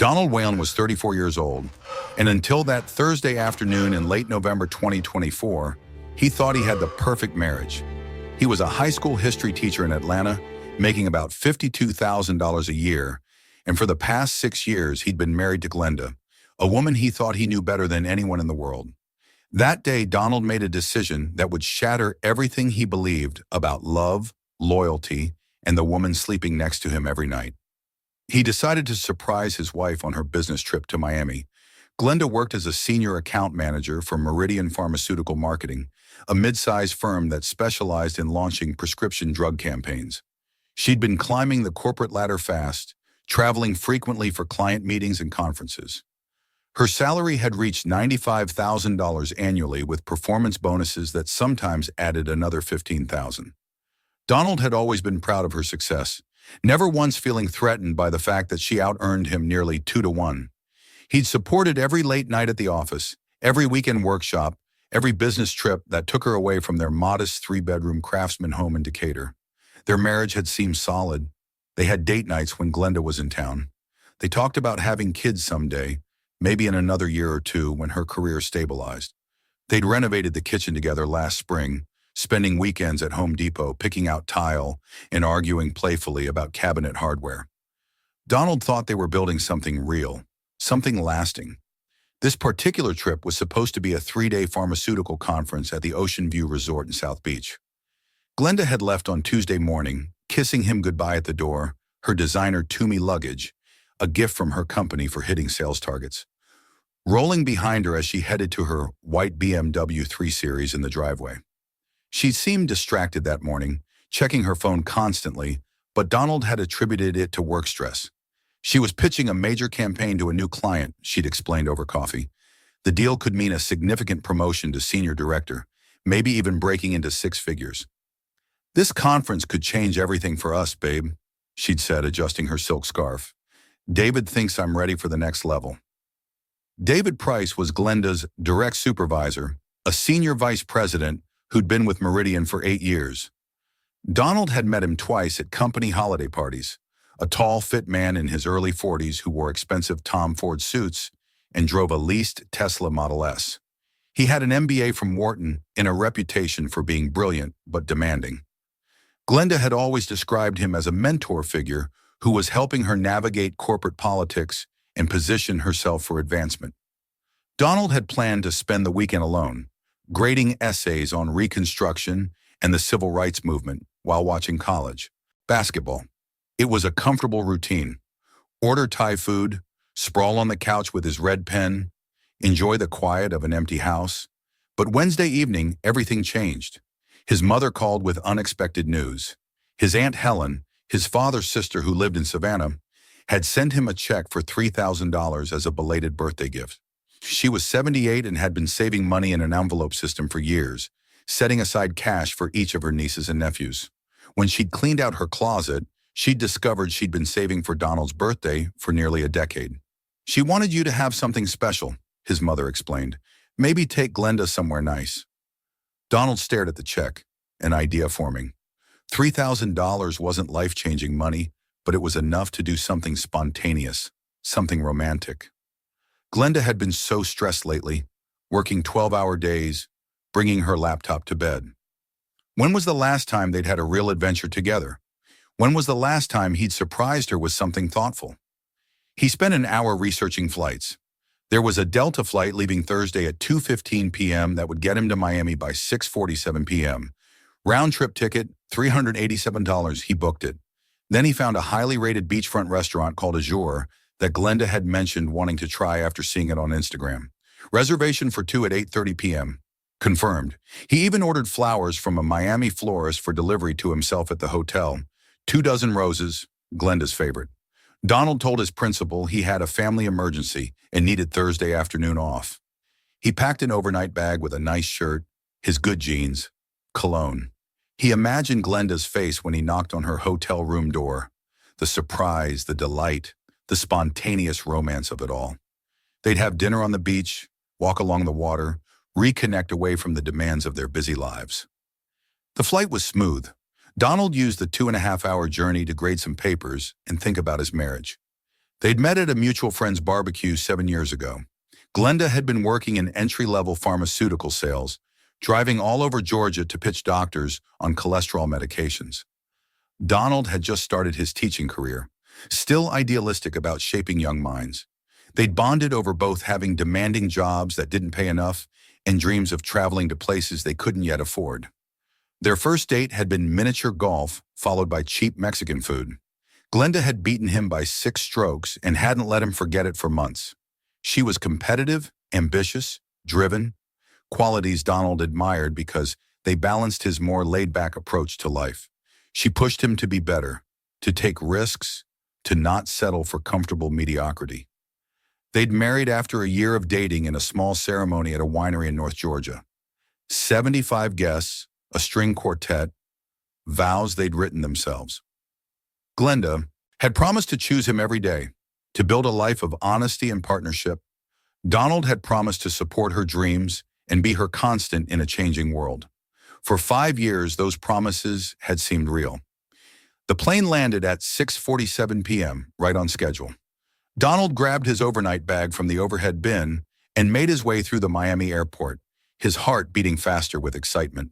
Donald Whalen was 34 years old, and until that Thursday afternoon in late November 2024, he thought he had the perfect marriage. He was a high school history teacher in Atlanta, making about $52,000 a year, and for the past 6 years he'd been married to Glenda, a woman he thought he knew better than anyone in the world. That day, Donald made a decision that would shatter everything he believed about love, loyalty, and the woman sleeping next to him every night. He decided to surprise his wife on her business trip to Miami. Glenda worked as a senior account manager for Meridian Pharmaceutical Marketing, a mid-sized firm that specialized in launching prescription drug campaigns. She'd been climbing the corporate ladder fast, traveling frequently for client meetings and conferences. Her salary had reached $95,000 annually with performance bonuses that sometimes added another $15,000. Donald had always been proud of her success, never once feeling threatened by the fact that she out-earned him nearly 2-to-1. He'd supported every late night at the office, every weekend workshop, every business trip that took her away from their modest 3-bedroom craftsman home in Decatur. Their marriage had seemed solid. They had date nights when Glenda was in town. They talked about having kids someday, maybe in another year or two when her career stabilized. They'd renovated the kitchen together last spring, spending weekends at Home Depot picking out tile and arguing playfully about cabinet hardware. Donald thought they were building something real, something lasting. This particular trip was supposed to be a 3-day pharmaceutical conference at the Ocean View Resort in South Beach. Glenda had left on Tuesday morning, kissing him goodbye at the door, her designer Toomey luggage, a gift from her company for hitting sales targets, rolling behind her as she headed to her white BMW 3 Series in the driveway. She seemed distracted that morning, checking her phone constantly, but Donald had attributed it to work stress. She was pitching a major campaign to a new client, she'd explained over coffee. The deal could mean a significant promotion to senior director, maybe even breaking into 6 figures. "This conference could change everything for us, babe," she'd said, adjusting her silk scarf. "David thinks I'm ready for the next level." David Price was Glenda's direct supervisor, a senior vice president who'd been with Meridian for 8 years. Donald had met him twice at company holiday parties, a tall, fit man in his early 40s who wore expensive Tom Ford suits and drove a leased Tesla Model S. He had an MBA from Wharton and a reputation for being brilliant but demanding. Glenda had always described him as a mentor figure who was helping her navigate corporate politics and position herself for advancement. Donald had planned to spend the weekend alone, grading essays on Reconstruction and the Civil Rights Movement while watching college basketball. It was a comfortable routine. Order Thai food, sprawl on the couch with his red pen, enjoy the quiet of an empty house. But Wednesday evening, everything changed. His mother called with unexpected news. His Aunt Helen, his father's sister who lived in Savannah, had sent him a check for $3,000 as a belated birthday gift. She was 78 and had been saving money in an envelope system for years, setting aside cash for each of her nieces and nephews. When she'd cleaned out her closet, she'd discovered she'd been saving for Donald's birthday for nearly a decade. "She wanted you to have something special," his mother explained. "Maybe take Glenda somewhere nice." Donald stared at the check, an idea forming. $3,000 wasn't life-changing money, but it was enough to do something spontaneous, something romantic. Glenda had been so stressed lately, working 12-hour days, bringing her laptop to bed. When was the last time they'd had a real adventure together? When was the last time he'd surprised her with something thoughtful? He spent an hour researching flights. There was a Delta flight leaving Thursday at 2:15 p.m. that would get him to Miami by 6:47 p.m. Round-trip ticket, $387, he booked it. Then he found a highly rated beachfront restaurant called Azure that Glenda had mentioned wanting to try after seeing it on Instagram. Reservation for 2 at 8:30 p.m. Confirmed. He even ordered flowers from a Miami florist for delivery to himself at the hotel. 2 dozen roses, Glenda's favorite. Donald told his principal he had a family emergency and needed Thursday afternoon off. He packed an overnight bag with a nice shirt, his good jeans, cologne. He imagined Glenda's face when he knocked on her hotel room door. The surprise, the delight, the spontaneous romance of it all. They'd have dinner on the beach, walk along the water, reconnect away from the demands of their busy lives. The flight was smooth. Donald used the 2.5-hour journey to grade some papers and think about his marriage. They'd met at a mutual friend's barbecue 7 years ago. Glenda had been working in entry-level pharmaceutical sales, driving all over Georgia to pitch doctors on cholesterol medications. Donald had just started his teaching career, still idealistic about shaping young minds. They'd bonded over both having demanding jobs that didn't pay enough and dreams of traveling to places they couldn't yet afford. Their first date had been miniature golf, followed by cheap Mexican food. Glenda had beaten him by 6 strokes and hadn't let him forget it for months. She was competitive, ambitious, driven, qualities Donald admired because they balanced his more laid-back approach to life. She pushed him to be better, to take risks, to not settle for comfortable mediocrity. They'd married after a year of dating in a small ceremony at a winery in North Georgia. 75 guests, a string quartet, vows they'd written themselves. Glenda had promised to choose him every day, to build a life of honesty and partnership. Donald had promised to support her dreams and be her constant in a changing world. For 5 years, those promises had seemed real. The plane landed at 6:47 p.m., right on schedule. Donald grabbed his overnight bag from the overhead bin and made his way through the Miami airport, his heart beating faster with excitement.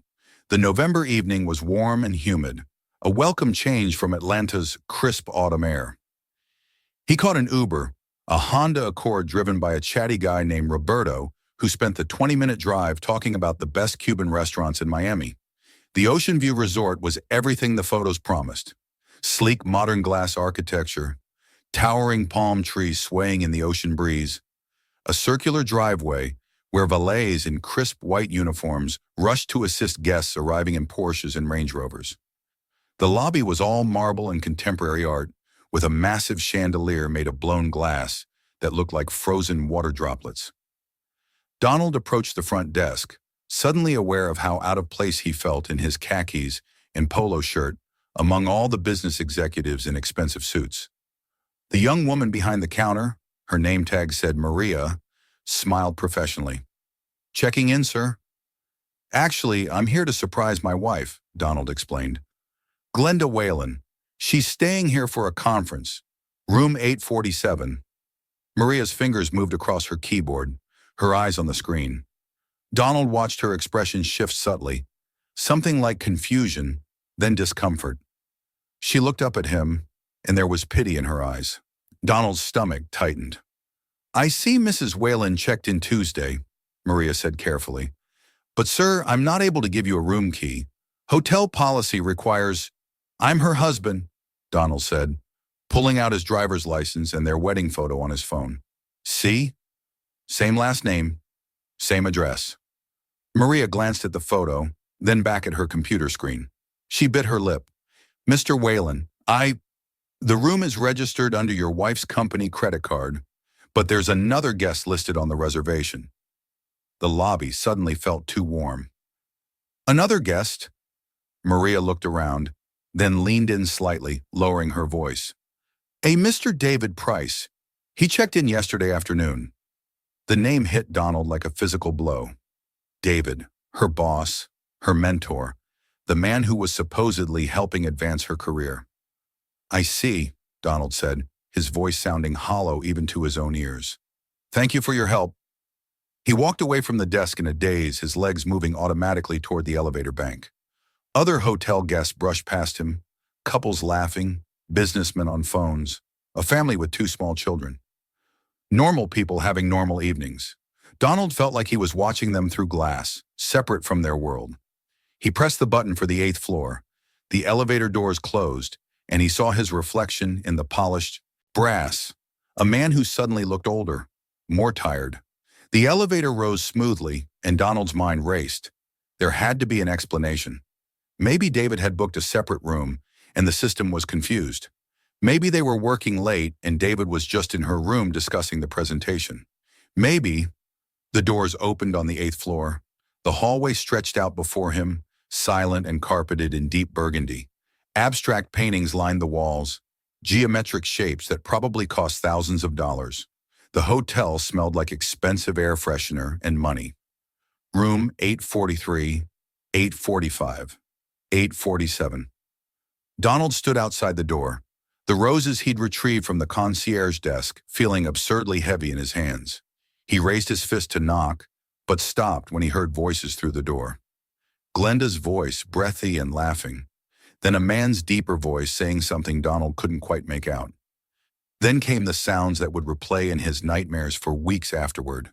The November evening was warm and humid, a welcome change from Atlanta's crisp autumn air. He caught an Uber, a Honda Accord driven by a chatty guy named Roberto, who spent the 20-minute drive talking about the best Cuban restaurants in Miami. The Ocean View Resort was everything the photos promised. Sleek modern glass architecture, towering palm trees swaying in the ocean breeze, a circular driveway where valets in crisp white uniforms rushed to assist guests arriving in Porsches and Range Rovers. The lobby was all marble and contemporary art, with a massive chandelier made of blown glass that looked like frozen water droplets. Donald approached the front desk, suddenly aware of how out of place he felt in his khakis and polo shirt among all the business executives in expensive suits. The young woman behind the counter, her name tag said Maria, smiled professionally. "Checking in, sir." "Actually, I'm here to surprise my wife," Donald explained. "Glenda Whalen. She's staying here for a conference. Room 847. Maria's fingers moved across her keyboard, her eyes on the screen. Donald watched her expression shift subtly, something like confusion, then discomfort. She looked up at him, and there was pity in her eyes. Donald's stomach tightened. "I see Mrs. Whalen checked in Tuesday," Maria said carefully. "But sir, I'm not able to give you a room key. Hotel policy requires—" "I'm her husband," Donald said, pulling out his driver's license and their wedding photo on his phone. "See? Same last name, same address." Maria glanced at the photo, then back at her computer screen. She bit her lip. "Mr. Whalen, the room is registered under your wife's company credit card, but there's another guest listed on the reservation." The lobby suddenly felt too warm. "Another guest?" Maria looked around, then leaned in slightly, lowering her voice. "A Mr. David Price. He checked in yesterday afternoon." The name hit Donald like a physical blow. David, her boss, her mentor, the man who was supposedly helping advance her career. "I see," Donald said, his voice sounding hollow even to his own ears. "Thank you for your help." He walked away from the desk in a daze, his legs moving automatically toward the elevator bank. Other hotel guests brushed past him, couples laughing, businessmen on phones, a family with 2 small children. Normal people having normal evenings. Donald felt like he was watching them through glass, separate from their world. He pressed the button for the 8th floor. The elevator doors closed, and he saw his reflection in the polished brass, a man who suddenly looked older, more tired. The elevator rose smoothly, and Donald's mind raced. There had to be an explanation. Maybe David had booked a separate room, and the system was confused. Maybe they were working late, and David was just in her room discussing the presentation. Maybe the doors opened on the 8th floor. The hallway stretched out before him, silent and carpeted in deep burgundy. Abstract paintings lined the walls, geometric shapes that probably cost thousands of dollars. The hotel smelled like expensive air freshener and money. Room 843, 845, 847. Donald stood outside the door. The roses he'd retrieved from the concierge desk, feeling absurdly heavy in his hands. He raised his fist to knock, but stopped when he heard voices through the door. Glenda's voice, breathy and laughing. Then a man's deeper voice saying something Donald couldn't quite make out. Then came the sounds that would replay in his nightmares for weeks afterward.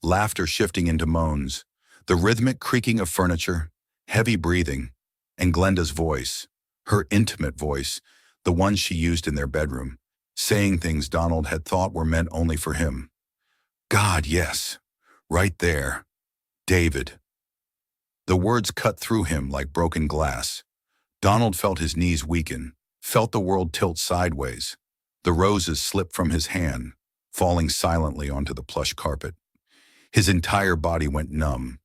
Laughter shifting into moans, the rhythmic creaking of furniture, heavy breathing, and Glenda's voice, her intimate voice, the one she used in their bedroom, saying things Donald had thought were meant only for him. God, yes. Right there. David. The words cut through him like broken glass. Donald felt his knees weaken, felt the world tilt sideways. The roses slipped from his hand, falling silently onto the plush carpet. His entire body went numb,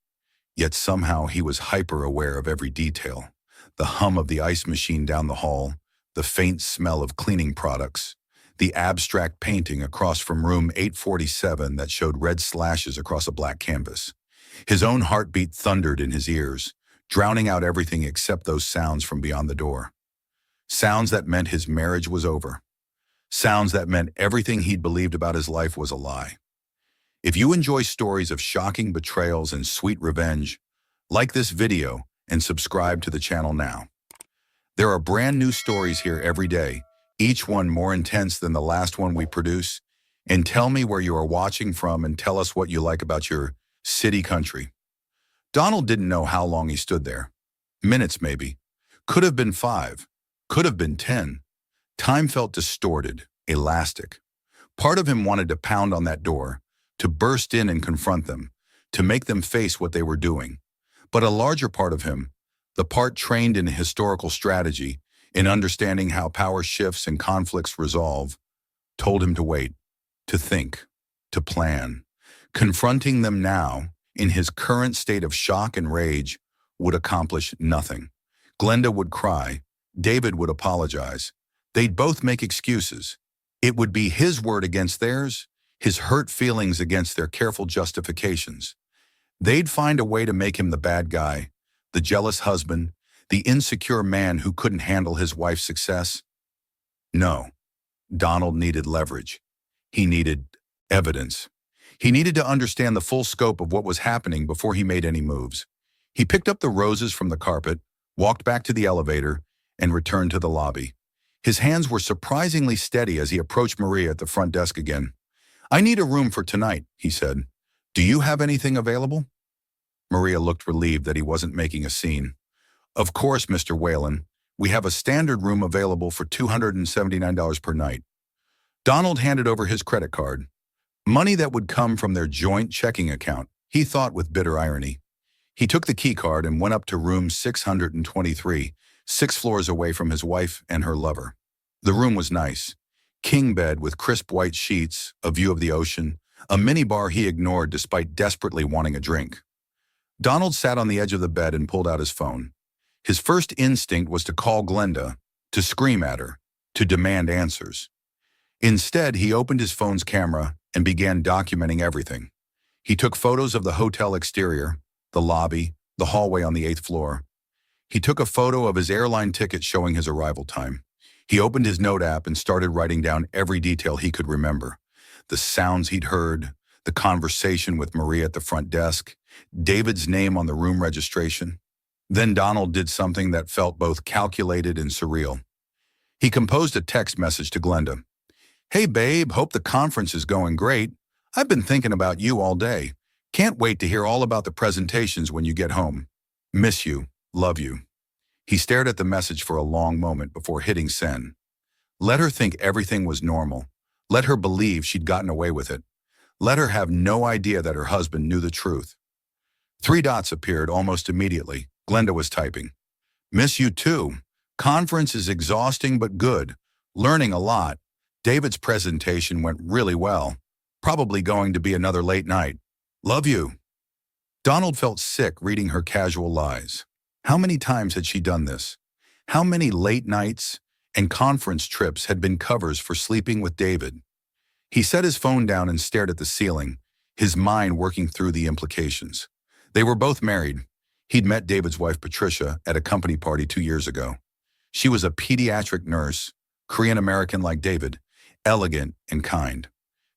yet somehow he was hyper-aware of every detail. The hum of the ice machine down the hall, the faint smell of cleaning products, the abstract painting across from room 847 that showed red slashes across a black canvas. His own heartbeat thundered in his ears, drowning out everything except those sounds from beyond the door. Sounds that meant his marriage was over. Sounds that meant everything he'd believed about his life was a lie. If you enjoy stories of shocking betrayals and sweet revenge, like this video and subscribe to the channel now. There are brand new stories here every day, each one more intense than the last one we produce. And tell me where you are watching from and tell us what you like about your city country. Donald didn't know how long he stood there. Minutes maybe. Could have been 5. Could have been 10. Time felt distorted, elastic. Part of him wanted to pound on that door, to burst in and confront them, to make them face what they were doing. But a larger part of him, the part trained in historical strategy, in understanding how power shifts and conflicts resolve, told him to wait, to think, to plan. Confronting them now, in his current state of shock and rage, would accomplish nothing. Glenda would cry. David would apologize. They'd both make excuses. It would be his word against theirs, his hurt feelings against their careful justifications. They'd find a way to make him the bad guy, the jealous husband, the insecure man who couldn't handle his wife's success. No, Donald needed leverage. He needed evidence. He needed to understand the full scope of what was happening before he made any moves. He picked up the roses from the carpet, walked back to the elevator, and returned to the lobby. His hands were surprisingly steady as he approached Maria at the front desk again. "I need a room for tonight," he said. "Do you have anything available?" Maria looked relieved that he wasn't making a scene. "Of course, Mr. Whalen. We have a standard room available for $279 per night." Donald handed over his credit card. Money that would come from their joint checking account, he thought with bitter irony. He took the key card and went up to room 623, 6 floors away from his wife and her lover. The room was nice. King bed with crisp white sheets, a view of the ocean, a minibar he ignored despite desperately wanting a drink. Donald sat on the edge of the bed and pulled out his phone. His first instinct was to call Glenda, to scream at her, to demand answers. Instead, he opened his phone's camera and began documenting everything. He took photos of the hotel exterior, the lobby, the hallway on the 8th floor. He took a photo of his airline ticket showing his arrival time. He opened his note app and started writing down every detail he could remember. The sounds he'd heard, the conversation with Maria at the front desk, David's name on the room registration. Then Donald did something that felt both calculated and surreal. He composed a text message to Glenda. "Hey babe, hope the conference is going great. I've been thinking about you all day. Can't wait to hear all about the presentations when you get home. Miss you, love you." He stared at the message for a long moment before hitting send. Let her think everything was normal. Let her believe she'd gotten away with it. Let her have no idea that her husband knew the truth. 3 dots appeared almost immediately. Glenda was typing. "Miss you too. Conference is exhausting but good. Learning a lot. David's presentation went really well. Probably going to be another late night. Love you." Donald felt sick reading her casual lies. How many times had she done this? How many late nights and conference trips had been covers for sleeping with David? He set his phone down and stared at the ceiling, his mind working through the implications. They were both married. He'd met David's wife, Patricia, at a company party 2 years ago. She was a pediatric nurse, Korean-American like David, elegant and kind.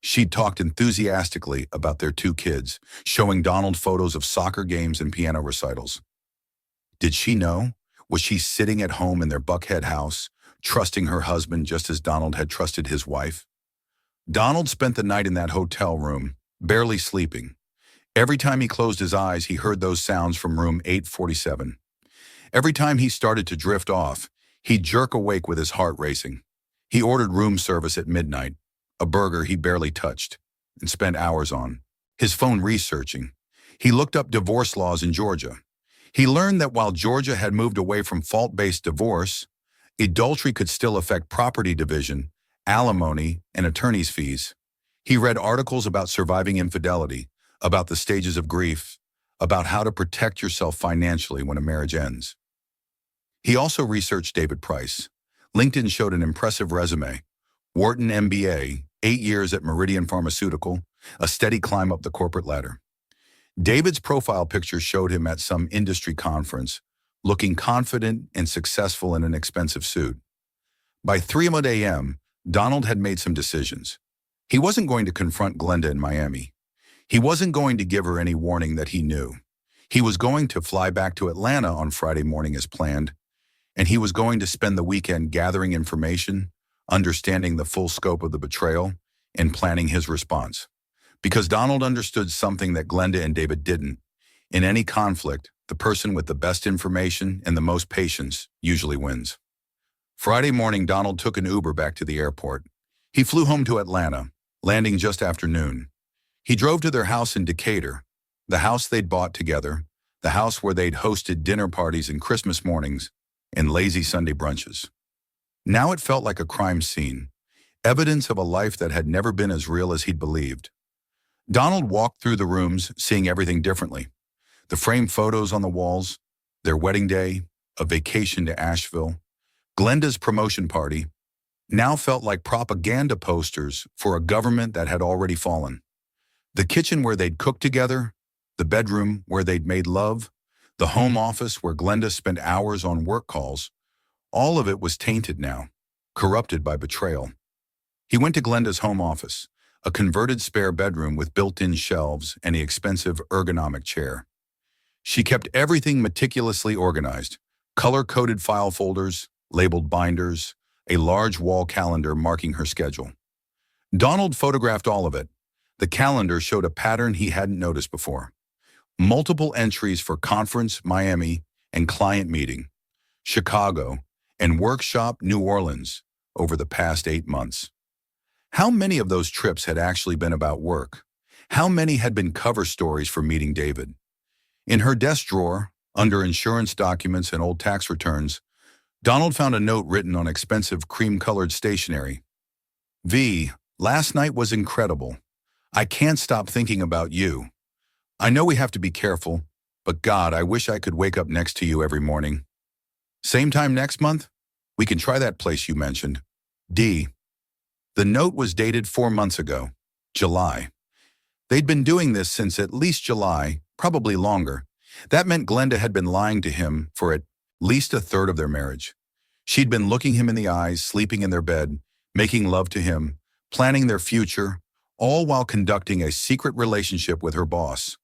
She'd talked enthusiastically about their two kids, showing Donald photos of soccer games and piano recitals. Did she know? Was she sitting at home in their Buckhead house, trusting her husband just as Donald had trusted his wife? Donald spent the night in that hotel room, barely sleeping. Every time he closed his eyes, he heard those sounds from room 847. Every time he started to drift off, he'd jerk awake with his heart racing. He ordered room service at midnight, a burger he barely touched, and spent hours on, his phone researching. He looked up divorce laws in Georgia. He learned that while Georgia had moved away from fault-based divorce, adultery could still affect property division, alimony, and attorney's fees. He read articles about surviving infidelity, about the stages of grief, about how to protect yourself financially when a marriage ends. He also researched David Price. LinkedIn showed an impressive resume. Wharton MBA, 8 years at Meridian Pharmaceutical, a steady climb up the corporate ladder. David's profile picture showed him at some industry conference, looking confident and successful in an expensive suit. By 3 a.m., Donald had made some decisions. He wasn't going to confront Glenda in Miami. He wasn't going to give her any warning that he knew. He was going to fly back to Atlanta on Friday morning as planned, and he was going to spend the weekend gathering information, understanding the full scope of the betrayal, and planning his response. Because Donald understood something that Glenda and David didn't. In any conflict, the person with the best information and the most patience usually wins. Friday morning, Donald took an Uber back to the airport. He flew home to Atlanta, landing just after noon. He drove to their house in Decatur, the house they'd bought together, the house where they'd hosted dinner parties and Christmas mornings and lazy Sunday brunches. Now it felt like a crime scene, evidence of a life that had never been as real as he'd believed. Donald walked through the rooms, seeing everything differently. The framed photos on the walls, their wedding day, a vacation to Asheville, Glenda's promotion party, now felt like propaganda posters for a government that had already fallen. The kitchen where they'd cooked together, the bedroom where they'd made love, the home office where Glenda spent hours on work calls, all of it was tainted now, corrupted by betrayal. He went to Glenda's home office, a converted spare bedroom with built-in shelves and the expensive ergonomic chair. She kept everything meticulously organized, color-coded file folders, labeled binders, a large wall calendar marking her schedule. Donald photographed all of it. The calendar showed a pattern he hadn't noticed before. Multiple entries for conference, Miami, and client meeting, Chicago, and workshop, New Orleans, over the past 8 months. How many of those trips had actually been about work? How many had been cover stories for meeting David? In her desk drawer, under insurance documents and old tax returns, Donald found a note written on expensive cream-colored stationery. V, last night was incredible. I can't stop thinking about you. I know we have to be careful, but God, I wish I could wake up next to you every morning. Same time next month? We can try that place you mentioned. D. The note was dated 4 months ago, July. They'd been doing this since at least July, probably longer. That meant Glenda had been lying to him for at least a third of their marriage. She'd been looking him in the eyes, sleeping in their bed, making love to him, planning their future, all while conducting a secret relationship with her boss.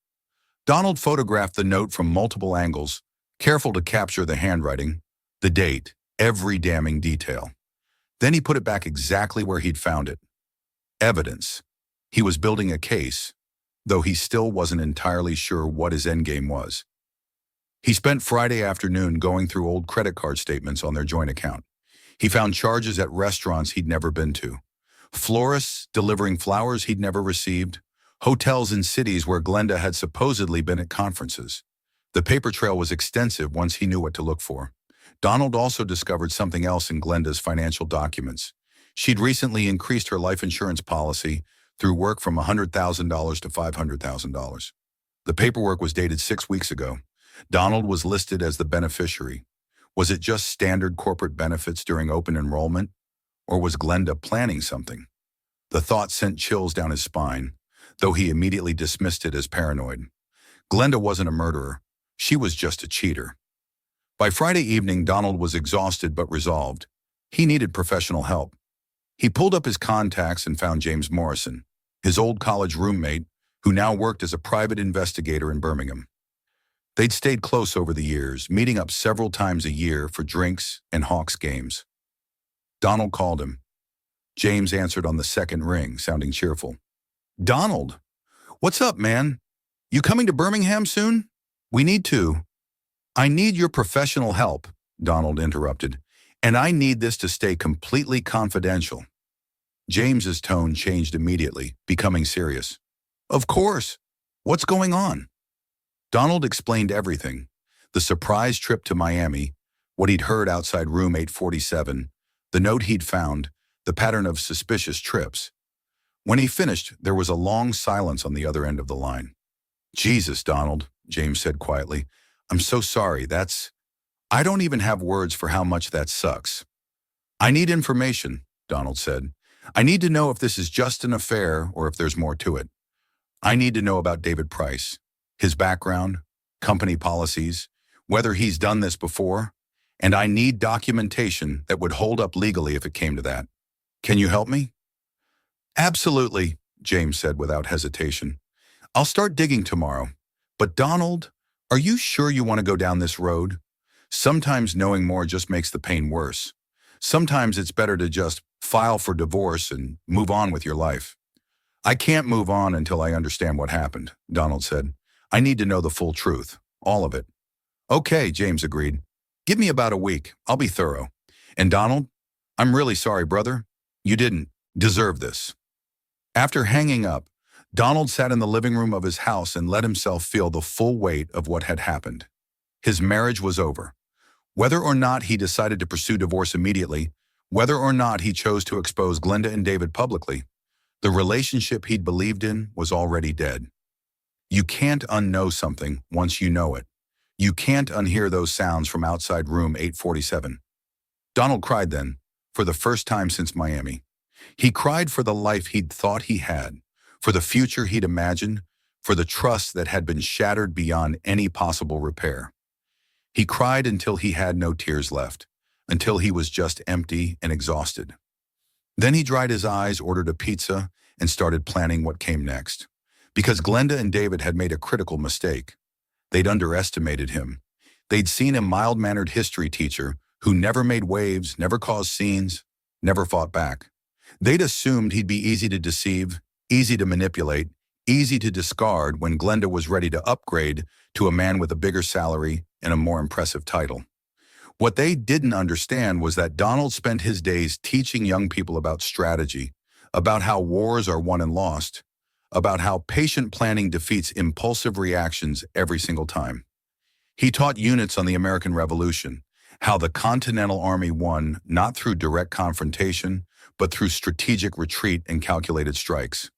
Donald photographed the note from multiple angles, careful to capture the handwriting, the date, every damning detail. Then he put it back exactly where he'd found it. Evidence. He was building a case, though he still wasn't entirely sure what his endgame was. He spent Friday afternoon going through old credit card statements on their joint account. He found charges at restaurants he'd never been to, florists delivering flowers he'd never received, hotels in cities where Glenda had supposedly been at conferences. The paper trail was extensive once he knew what to look for. Donald also discovered something else in Glenda's financial documents. She'd recently increased her life insurance policy through work from $100,000 to $500,000. The paperwork was dated 6 weeks ago. Donald was listed as the beneficiary. Was it just standard corporate benefits during open enrollment? Or was Glenda planning something? The thought sent chills down his spine, though he immediately dismissed it as paranoid. Glenda wasn't a murderer. She was just a cheater. By Friday evening, Donald was exhausted but resolved. He needed professional help. He pulled up his contacts and found James Morrison, his old college roommate, who now worked as a private investigator in Birmingham. They'd stayed close over the years, meeting up several times a year for drinks and Hawks games. Donald called him. James answered on the second ring, sounding cheerful. "Donald, what's up, man? You coming to Birmingham soon? We need to." "I need your professional help," Donald interrupted, "and I need this to stay completely confidential." James's tone changed immediately, becoming serious. "Of course. What's going on?" Donald explained everything: the surprise trip to Miami, what he'd heard outside room 847, the note he'd found, the pattern of suspicious trips. When he finished, there was a long silence on the other end of the line. "Jesus, Donald," James said quietly, "I'm so sorry. I don't even have words for how much that sucks." "I need information," Donald said. "I need to know if this is just an affair or if there's more to it. I need to know about David Price, his background, company policies, whether he's done this before, and I need documentation that would hold up legally if it came to that. Can you help me?" "Absolutely," James said without hesitation. "I'll start digging tomorrow. But Donald, are you sure you want to go down this road? Sometimes knowing more just makes the pain worse. Sometimes it's better to just file for divorce and move on with your life." "I can't move on until I understand what happened," Donald said. "I need to know the full truth, all of it." "Okay," James agreed. "Give me about a week. I'll be thorough. And Donald, I'm really sorry, brother. You didn't deserve this." After hanging up, Donald sat in the living room of his house and let himself feel the full weight of what had happened. His marriage was over. Whether or not he decided to pursue divorce immediately, whether or not he chose to expose Glenda and David publicly, the relationship he'd believed in was already dead. You can't unknow something once you know it. You can't unhear those sounds from outside room 847. Donald cried then, for the first time since Miami. He cried for the life he'd thought he had, for the future he'd imagined, for the trust that had been shattered beyond any possible repair. He cried until he had no tears left, until he was just empty and exhausted. Then he dried his eyes, ordered a pizza, and started planning what came next. Because Glenda and David had made a critical mistake. They'd underestimated him. They'd seen a mild-mannered history teacher who never made waves, never caused scenes, never fought back. They'd assumed he'd be easy to deceive, easy to manipulate, easy to discard when Glenda was ready to upgrade to a man with a bigger salary and a more impressive title. What they didn't understand was that Donald spent his days teaching young people about strategy, about how wars are won and lost, about how patient planning defeats impulsive reactions every single time. He taught units on the American Revolution, how the Continental Army won not through direct confrontation, but through strategic retreat and calculated strikes.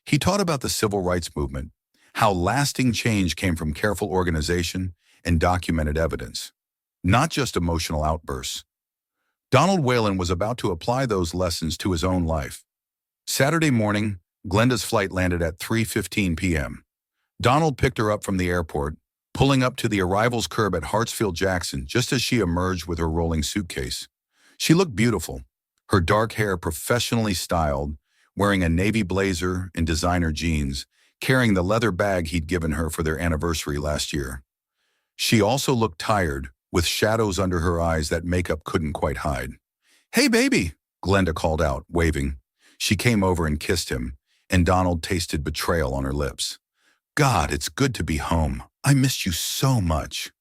He taught about the Civil Rights Movement, how lasting change came from careful organization and documented evidence, not just emotional outbursts. Donald Whalen was about to apply those lessons to his own life. Saturday morning, Glenda's flight landed at 3:15 p.m. Donald picked her up from the airport, pulling up to the arrivals curb at Hartsfield-Jackson just as she emerged with her rolling suitcase. She looked beautiful, her dark hair professionally styled, wearing a navy blazer and designer jeans, carrying the leather bag he'd given her for their anniversary last year. She also looked tired, with shadows under her eyes that makeup couldn't quite hide. "Hey, baby," Glenda called out, waving. She came over and kissed him, and Donald tasted betrayal on her lips. "God, it's good to be home. I missed you so much."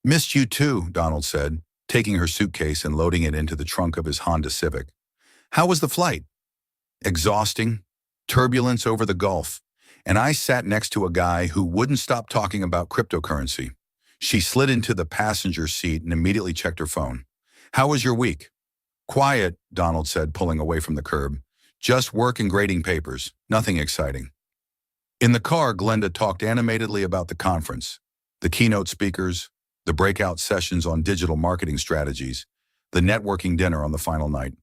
"Missed you too," Donald said, taking her suitcase and loading it into the trunk of his Honda Civic. "How was the flight?" "Exhausting. Turbulence over the Gulf. And I sat next to a guy who wouldn't stop talking about cryptocurrency." She slid into the passenger seat and immediately checked her phone. "How was your week?" "Quiet," Donald said, pulling away from the curb. "Just work and grading papers. Nothing exciting." In the car, Glenda talked animatedly about the conference, the keynote speakers, the breakout sessions on digital marketing strategies, the networking dinner on the final night.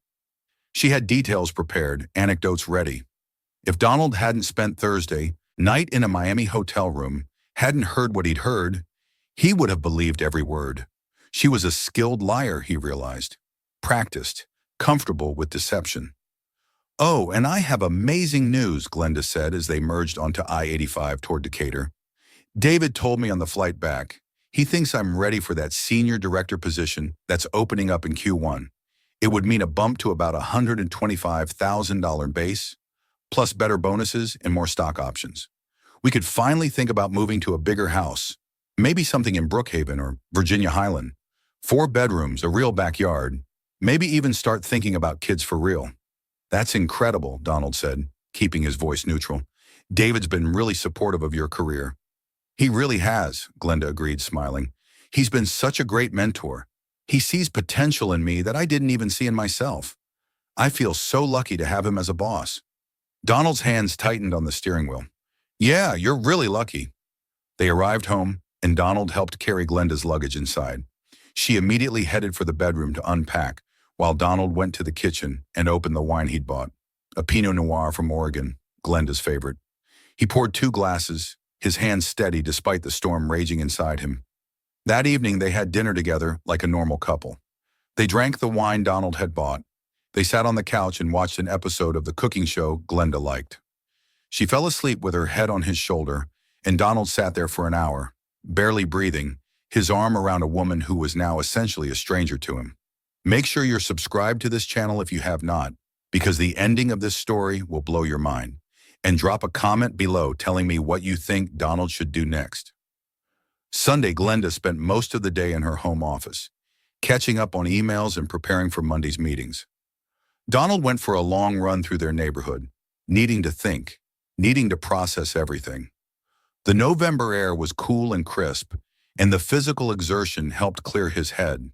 She had details prepared, anecdotes ready. If Donald hadn't spent Thursday night in a Miami hotel room, hadn't heard what he'd heard, he would have believed every word. She was a skilled liar, he realized. Practiced, comfortable with deception. "Oh, and I have amazing news," Glenda said as they merged onto I-85 toward Decatur. "David told me on the flight back. He thinks I'm ready for that senior director position that's opening up in Q1. It would mean a bump to about $125,000 base, plus better bonuses and more stock options. We could finally think about moving to a bigger house, maybe something in Brookhaven or Virginia Highland. 4 bedrooms, a real backyard, maybe even start thinking about kids for real." "That's incredible," Donald said, keeping his voice neutral. "David's been really supportive of your career." "He really has," Glenda agreed, smiling. "He's been such a great mentor. He sees potential in me that I didn't even see in myself. I feel so lucky to have him as a boss." Donald's hands tightened on the steering wheel. "Yeah, you're really lucky." They arrived home, and Donald helped carry Glenda's luggage inside. She immediately headed for the bedroom to unpack, while Donald went to the kitchen and opened the wine he'd bought, a Pinot Noir from Oregon, Glenda's favorite. He poured 2 glasses, his hands steady despite the storm raging inside him. That evening they had dinner together like a normal couple. They drank the wine Donald had bought. They sat on the couch and watched an episode of the cooking show Glenda liked. She fell asleep with her head on his shoulder, and Donald sat there for an hour, barely breathing, his arm around a woman who was now essentially a stranger to him. Make sure you're subscribed to this channel if you have not, because the ending of this story will blow your mind. And drop a comment below telling me what you think Donald should do next. Sunday, Glenda spent most of the day in her home office, catching up on emails and preparing for Monday's meetings. Donald went for a long run through their neighborhood, needing to think, needing to process everything. The November air was cool and crisp, and the physical exertion helped clear his head.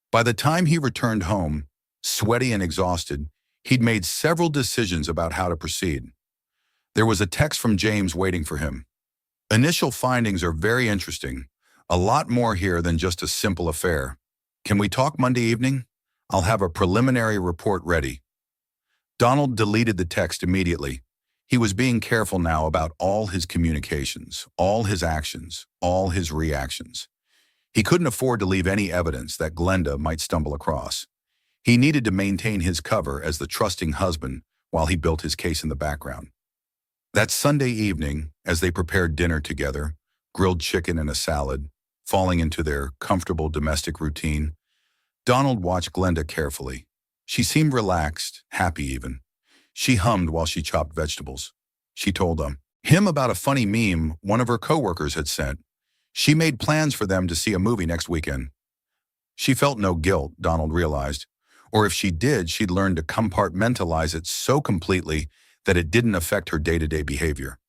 By the time he returned home, sweaty and exhausted, he'd made several decisions about how to proceed. There was a text from James waiting for him. "Initial findings are very interesting. A lot more here than just a simple affair. Can we talk Monday evening? I'll have a preliminary report ready." Donald deleted the text immediately. He was being careful now about all his communications, all his actions, all his reactions. He couldn't afford to leave any evidence that Glenda might stumble across. He needed to maintain his cover as the trusting husband while he built his case in the background. That Sunday evening, as they prepared dinner together, grilled chicken and a salad, falling into their comfortable domestic routine, Donald watched Glenda carefully. She seemed relaxed, happy even. She hummed while she chopped vegetables. She told him about a funny meme one of her coworkers had sent. She made plans for them to see a movie next weekend. She felt no guilt, Donald realized, or if she did, she'd learned to compartmentalize it so completely that it didn't affect her day-to-day behavior.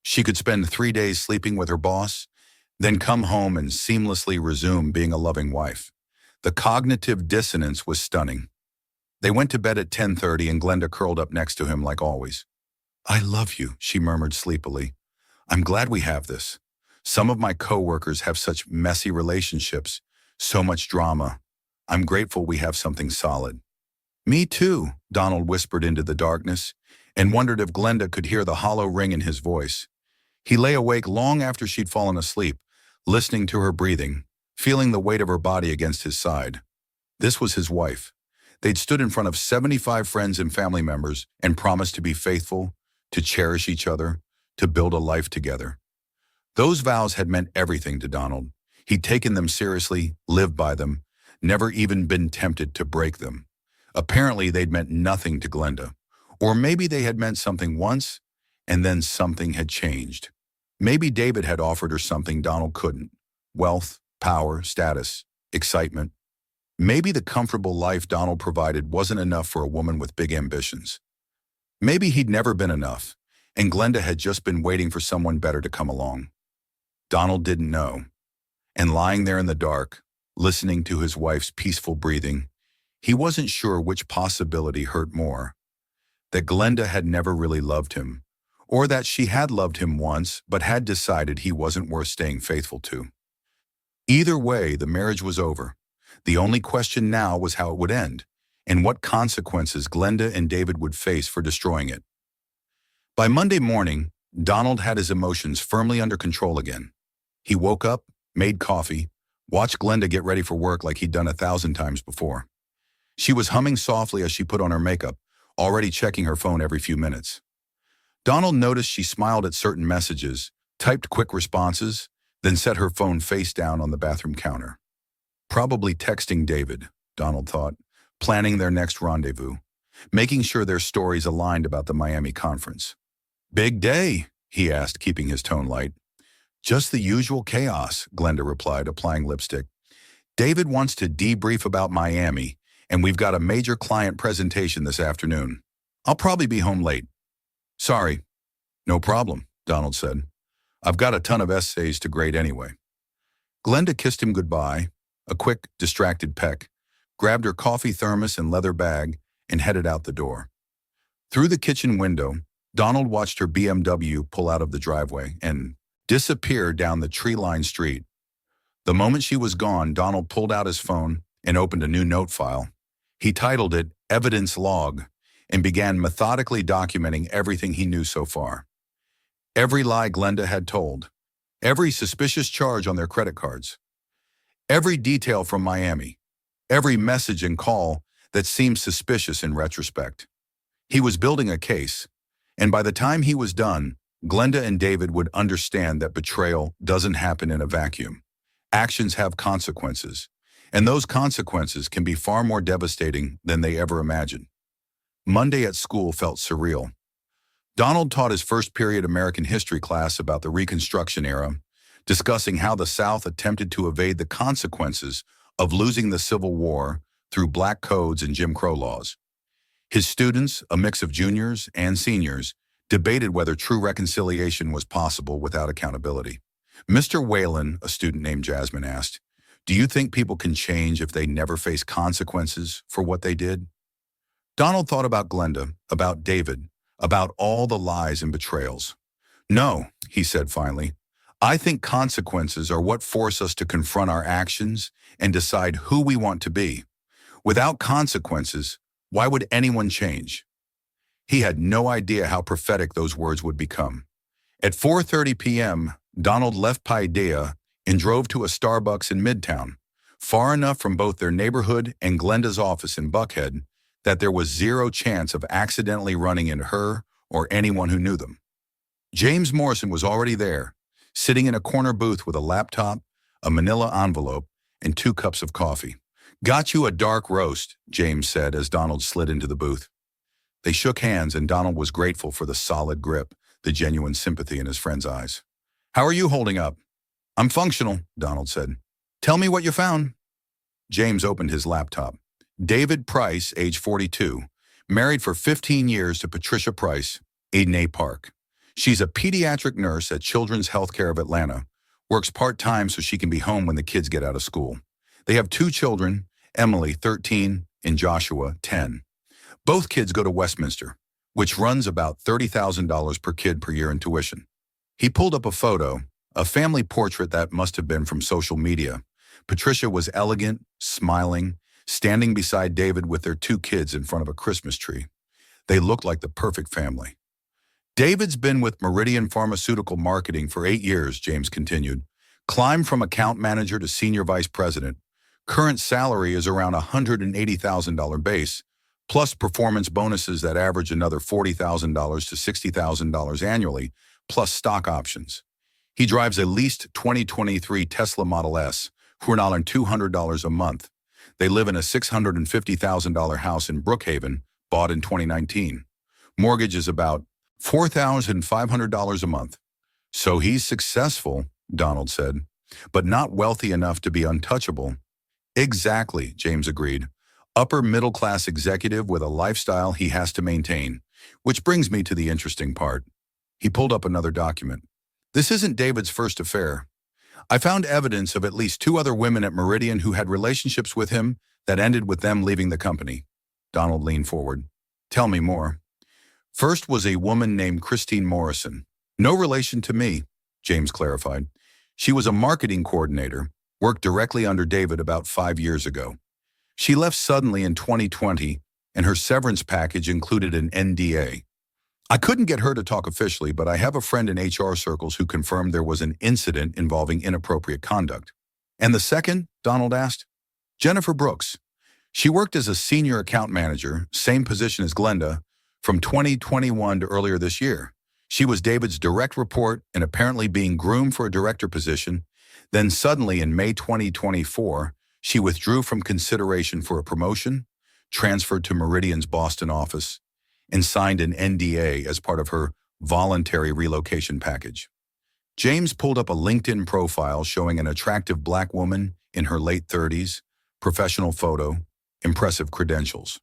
She could spend 3 days sleeping with her boss, then come home and seamlessly resume being a loving wife. The cognitive dissonance was stunning. They went to bed at 10:30 and Glenda curled up next to him like always. "I love you," she murmured sleepily. "I'm glad we have this. Some of my coworkers have such messy relationships, so much drama. I'm grateful we have something solid." "Me too," Donald whispered into the darkness, and wondered if Glenda could hear the hollow ring in his voice. He lay awake long after she'd fallen asleep, listening to her breathing, feeling the weight of her body against his side. This was his wife. They'd stood in front of 75 friends and family members and promised to be faithful, to cherish each other, to build a life together. Those vows had meant everything to Donald. He'd taken them seriously, lived by them, never even been tempted to break them. Apparently, they'd meant nothing to Glenda. Or maybe they had meant something once, and then something had changed. Maybe David had offered her something Donald couldn't. Wealth, power, status, excitement. Maybe the comfortable life Donald provided wasn't enough for a woman with big ambitions. Maybe he'd never been enough, and Glenda had just been waiting for someone better to come along. Donald didn't know. And lying there in the dark, listening to his wife's peaceful breathing, he wasn't sure which possibility hurt more. That Glenda had never really loved him, or that she had loved him once but had decided he wasn't worth staying faithful to. Either way, the marriage was over. The only question now was how it would end, and what consequences Glenda and David would face for destroying it. By Monday morning, Donald had his emotions firmly under control again. He woke up, made coffee, watched Glenda get ready for work like he'd done 1,000 times before. She was humming softly as she put on her makeup, already checking her phone every few minutes. Donald noticed she smiled at certain messages, typed quick responses, then set her phone face down on the bathroom counter. Probably texting David, Donald thought, planning their next rendezvous, making sure their stories aligned about the Miami conference. "Big day," he asked, keeping his tone light. "Just the usual chaos," Glenda replied, applying lipstick. "David wants to debrief about Miami, and we've got a major client presentation this afternoon. I'll probably be home late." "Sorry." "No problem," Donald said. "I've got a ton of essays to grade anyway." Glenda kissed him goodbye, a quick, distracted peck, grabbed her coffee thermos and leather bag, and headed out the door. Through the kitchen window, Donald watched her BMW pull out of the driveway and disappear down the tree-lined street. The moment she was gone, Donald pulled out his phone and opened a new note file. He titled it Evidence Log and began methodically documenting everything he knew so far. Every lie Glenda had told, every suspicious charge on their credit cards, every detail from Miami, every message and call that seemed suspicious in retrospect. He was building a case, and by the time he was done, Glenda and David would understand that betrayal doesn't happen in a vacuum. Actions have consequences, and those consequences can be far more devastating than they ever imagined. Monday at school felt surreal. Donald taught his first period American history class about the Reconstruction era, discussing how the South attempted to evade the consequences of losing the Civil War through black codes and Jim Crow laws. His students, a mix of juniors and seniors, debated whether true reconciliation was possible without accountability. "Mr. Whalen," a student named Jasmine asked, "do you think people can change if they never face consequences for what they did?" Donald thought about Glenda, about David, about all the lies and betrayals. "No," he said finally. "I think consequences are what force us to confront our actions and decide who we want to be. Without consequences, why would anyone change?" He had no idea how prophetic those words would become. At 4:30 p.m., Donald left Paideia and drove to a Starbucks in Midtown, far enough from both their neighborhood and Glenda's office in Buckhead that there was zero chance of accidentally running into her or anyone who knew them. James Morrison was already there, sitting in a corner booth with a laptop, a manila envelope, and 2 cups of coffee. "Got you a dark roast," James said as Donald slid into the booth. They shook hands, and Donald was grateful for the solid grip, the genuine sympathy in his friend's eyes. "How are you holding up?" "I'm functional," Donald said. "Tell me what you found." James opened his laptop. David Price, age 42, married for 15 years to Patricia Price, Eden Park. She's a pediatric nurse at Children's Healthcare of Atlanta, works part-time so she can be home when the kids get out of school. They have 2 children, Emily, 13, and Joshua, 10. Both kids go to Westminster, which runs about $30,000 per kid per year in tuition. He pulled up a photo, a family portrait that must have been from social media. Patricia was elegant, smiling, standing beside David with their 2 kids in front of a Christmas tree. They looked like the perfect family. "David's been with Meridian Pharmaceutical Marketing for 8 years," James continued. "Climbed from account manager to senior vice president. Current salary is around $180,000 base, plus performance bonuses that average another $40,000 to $60,000 annually, plus stock options. He drives a leased 2023 Tesla Model S for $200 a month. They live in a $650,000 house in Brookhaven, bought in 2019. Mortgage is about $4,500 a month. So he's successful," Donald said, "but not wealthy enough to be untouchable." "Exactly," James agreed. "Upper middle-class executive with a lifestyle he has to maintain. Which brings me to the interesting part." He pulled up another document. "This isn't David's first affair. I found evidence of at least 2 other women at Meridian who had relationships with him that ended with them leaving the company." Donald leaned forward. "Tell me more." "First was a woman named Christine Morrison. No relation to me," James clarified. "She was a marketing coordinator, worked directly under David about 5 years ago. She left suddenly in 2020, and her severance package included an NDA. I couldn't get her to talk officially, but I have a friend in HR circles who confirmed there was an incident involving inappropriate conduct." "And the second?" Donald asked. "Jennifer Brooks. She worked as a senior account manager, same position as Glenda, from 2021 to earlier this year. She was David's direct report and apparently being groomed for a director position. Then suddenly in May 2024, she withdrew from consideration for a promotion, transferred to Meridian's Boston office, and signed an NDA as part of her voluntary relocation package. James pulled up a LinkedIn profile showing an attractive black woman in her late 30s, professional photo, impressive credentials.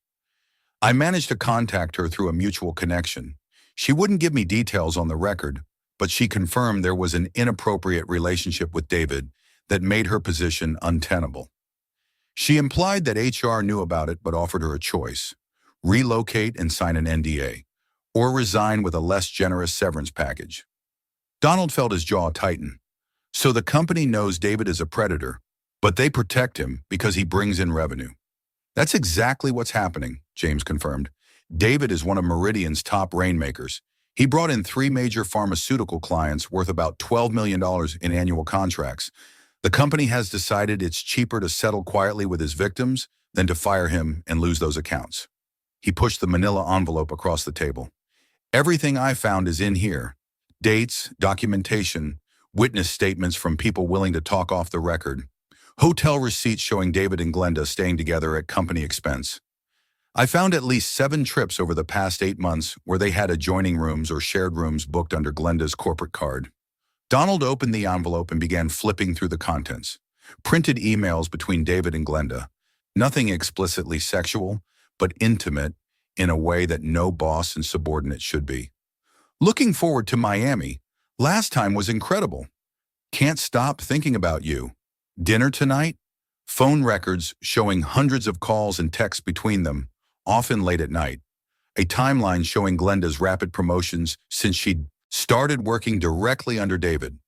I managed to contact her through a mutual connection. She wouldn't give me details on the record, but she confirmed there was an inappropriate relationship with David that made her position untenable. She implied that HR knew about it but offered her a choice: relocate and sign an NDA, or resign with a less generous severance package. Donald felt his jaw tighten. So the company knows David is a predator, but they protect him because he brings in revenue. That's exactly what's happening, James confirmed. David is one of Meridian's top rainmakers. He brought in 3 major pharmaceutical clients worth about $12 million in annual contracts. The company has decided it's cheaper to settle quietly with his victims than to fire him and lose those accounts. He pushed the manila envelope across the table. Everything I found is in here. Dates, documentation, witness statements from people willing to talk off the record, hotel receipts showing David and Glenda staying together at company expense. I found at least 7 trips over the past 8 months where they had adjoining rooms or shared rooms booked under Glenda's corporate card. Donald opened the envelope and began flipping through the contents. Printed emails between David and Glenda. Nothing explicitly sexual, but intimate in a way that no boss and subordinate should be. Looking forward to Miami. Last time was incredible. Can't stop thinking about you. Dinner tonight? Phone records showing hundreds of calls and texts between them, often late at night. A timeline showing Glenda's rapid promotions since she'd started working directly under David.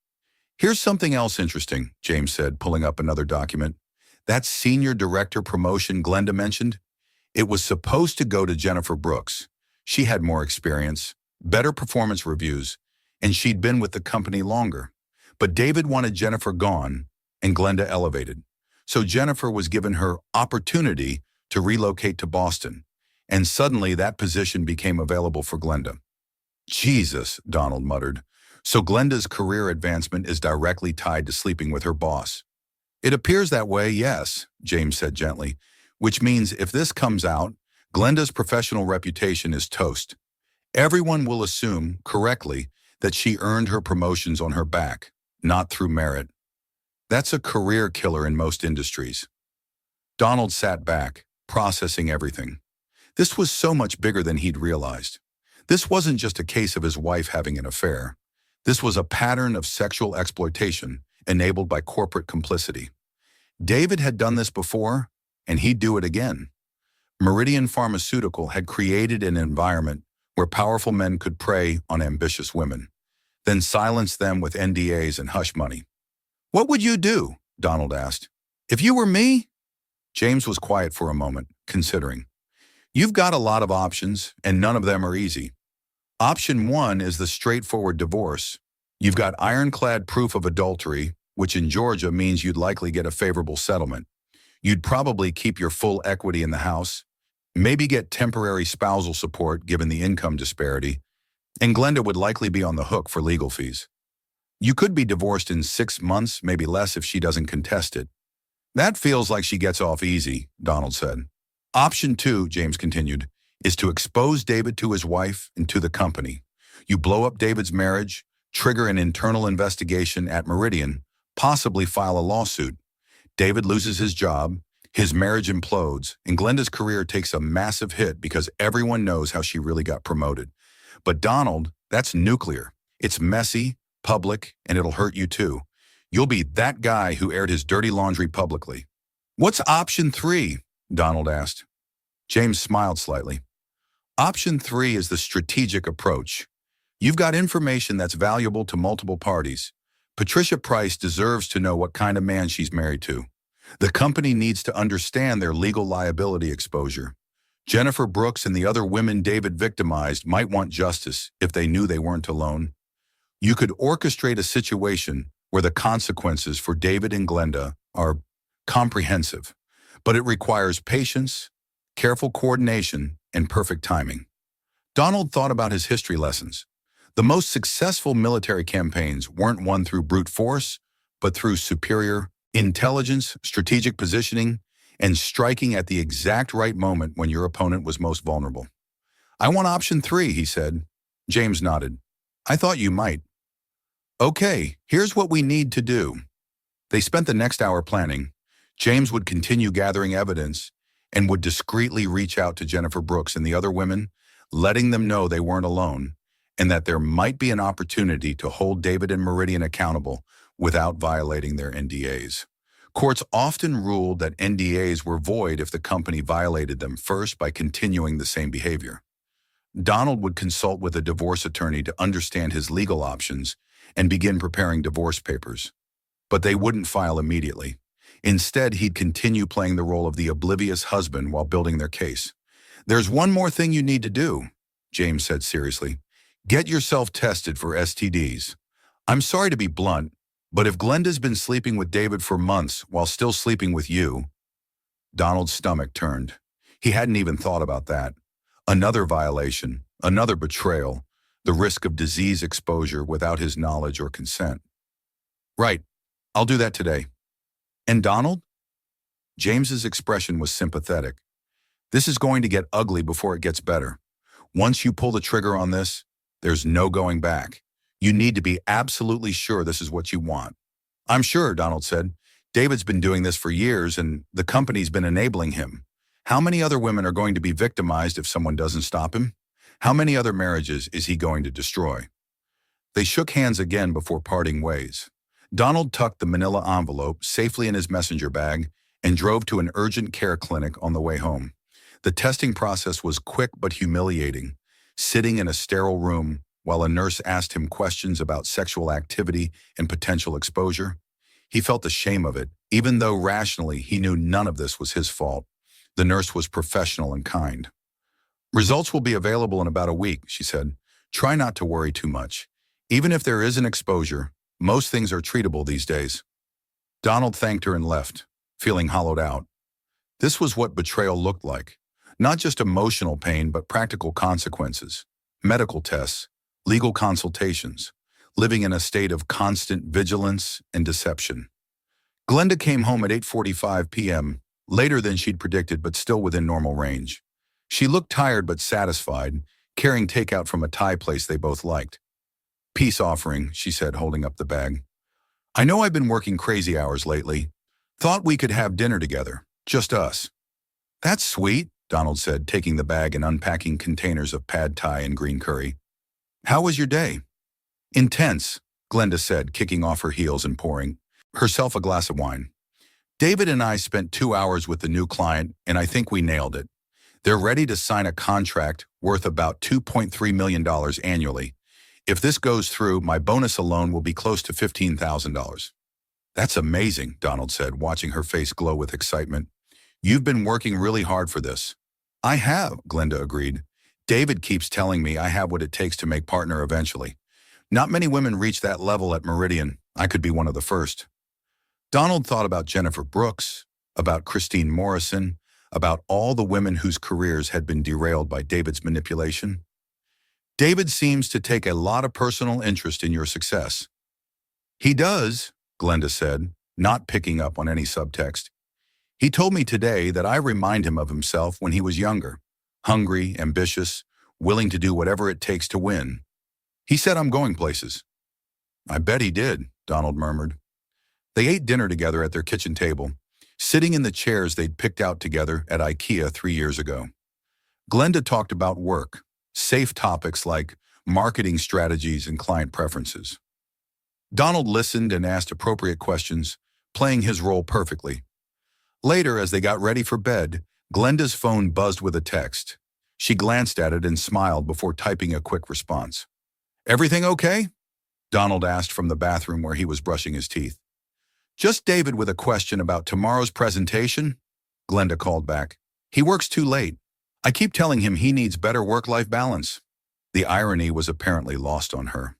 Here's something else interesting, James said, pulling up another document. That senior director promotion Glenda mentioned? It was supposed to go to Jennifer Brooks. She had more experience, better performance reviews, and she'd been with the company longer. But David wanted Jennifer gone, and Glenda elevated. So Jennifer was given her opportunity to relocate to Boston, and suddenly that position became available for Glenda. Jesus, Donald muttered. So Glenda's career advancement is directly tied to sleeping with her boss. It appears that way, yes, James said gently, which means if this comes out, Glenda's professional reputation is toast. Everyone will assume, correctly, that she earned her promotions on her back, not through merit. That's a career killer in most industries. Donald sat back, processing everything. This was so much bigger than he'd realized. This wasn't just a case of his wife having an affair. This was a pattern of sexual exploitation enabled by corporate complicity. David had done this before, and he'd do it again. Meridian Pharmaceutical had created an environment where powerful men could prey on ambitious women, then silence them with NDAs and hush money. What would you do? Donald asked. If you were me? James was quiet for a moment, considering. You've got a lot of options, and none of them are easy. Option 1 is the straightforward divorce. You've got ironclad proof of adultery, which in Georgia means you'd likely get a favorable settlement. You'd probably keep your full equity in the house, maybe get temporary spousal support given the income disparity, and Glenda would likely be on the hook for legal fees. You could be divorced in 6 months, maybe less if she doesn't contest it. That feels like she gets off easy, Donald said. Option 2, James continued, is to expose David to his wife and to the company. You blow up David's marriage, trigger an internal investigation at Meridian, possibly file a lawsuit. David loses his job, his marriage implodes, and Glenda's career takes a massive hit because everyone knows how she really got promoted. But Donald, that's nuclear. It's messy, public, and it'll hurt you too. You'll be that guy who aired his dirty laundry publicly. What's option 3? Donald asked. James smiled slightly. Option 3 is the strategic approach. You've got information that's valuable to multiple parties. Patricia Price deserves to know what kind of man she's married to. The company needs to understand their legal liability exposure. Jennifer Brooks and the other women David victimized might want justice if they knew they weren't alone. You could orchestrate a situation where the consequences for David and Glenda are comprehensive, but it requires patience, careful coordination, and perfect timing. Donald thought about his history lessons. The most successful military campaigns weren't won through brute force, but through superior intelligence, strategic positioning, and striking at the exact right moment when your opponent was most vulnerable. "I want option 3, he said. James nodded. "I thought you might." "Okay, here's what we need to do." They spent the next hour planning. James would continue gathering evidence and would discreetly reach out to Jennifer Brooks and the other women, letting them know they weren't alone and that there might be an opportunity to hold David and Meridian accountable without violating their NDAs. Courts often ruled that NDAs were void if the company violated them first by continuing the same behavior. Donald would consult with a divorce attorney to understand his legal options and begin preparing divorce papers. But they wouldn't file immediately. Instead, he'd continue playing the role of the oblivious husband while building their case. "There's one more thing you need to do," James said seriously. "Get yourself tested for STDs. I'm sorry to be blunt, but if Glenda's been sleeping with David for months while still sleeping with you..." Donald's stomach turned. He hadn't even thought about that. Another violation, another betrayal, the risk of disease exposure without his knowledge or consent. "Right, I'll do that today." "And Donald?" James's expression was sympathetic. "This is going to get ugly before it gets better. Once you pull the trigger on this, there's no going back. You need to be absolutely sure this is what you want." "I'm sure," Donald said. "David's been doing this for years and the company's been enabling him. How many other women are going to be victimized if someone doesn't stop him? How many other marriages is he going to destroy?" They shook hands again before parting ways. Donald tucked the manila envelope safely in his messenger bag and drove to an urgent care clinic on the way home. The testing process was quick but humiliating, sitting in a sterile room while a nurse asked him questions about sexual activity and potential exposure. He felt the shame of it, even though rationally he knew none of this was his fault. The nurse was professional and kind. "Results will be available in about a week," she said. "Try not to worry too much. Even if there is an exposure, most things are treatable these days." Donald thanked her and left, feeling hollowed out. This was what betrayal looked like. Not just emotional pain, but practical consequences. Medical tests, legal consultations, living in a state of constant vigilance and deception. Glenda came home at 8:45 p.m., later than she'd predicted but still within normal range. She looked tired but satisfied, carrying takeout from a Thai place they both liked. "Peace offering," she said, holding up the bag. "I know I've been working crazy hours lately. Thought we could have dinner together, just us." "That's sweet," Donald said, taking the bag and unpacking containers of pad thai and green curry. "How was your day?" "Intense," Glenda said, kicking off her heels and pouring herself a glass of wine. "David and I spent 2 hours with the new client, and I think we nailed it. They're ready to sign a contract worth about $2.3 million annually. If this goes through, my bonus alone will be close to $15,000. "That's amazing," Donald said, watching her face glow with excitement. "You've been working really hard for this." "I have," Glenda agreed. "David keeps telling me I have what it takes to make partner eventually. Not many women reach that level at Meridian. I could be one of the first." Donald thought about Jennifer Brooks, about Christine Morrison, about all the women whose careers had been derailed by David's manipulation. "David seems to take a lot of personal interest in your success." "He does," Glenda said, not picking up on any subtext. "He told me today that I remind him of himself when he was younger, hungry, ambitious, willing to do whatever it takes to win. He said I'm going places." "I bet he did," Donald murmured. They ate dinner together at their kitchen table, sitting in the chairs they'd picked out together at IKEA 3 years ago. Glenda talked about work, safe topics like marketing strategies and client preferences. Donald listened and asked appropriate questions, playing his role perfectly. Later, as they got ready for bed, Glenda's phone buzzed with a text. She glanced at it and smiled before typing a quick response. "Everything okay?" Donald asked from the bathroom where he was brushing his teeth. "Just David with a question about tomorrow's presentation," Glenda called back. "He works too late. I keep telling him he needs better work-life balance." The irony was apparently lost on her.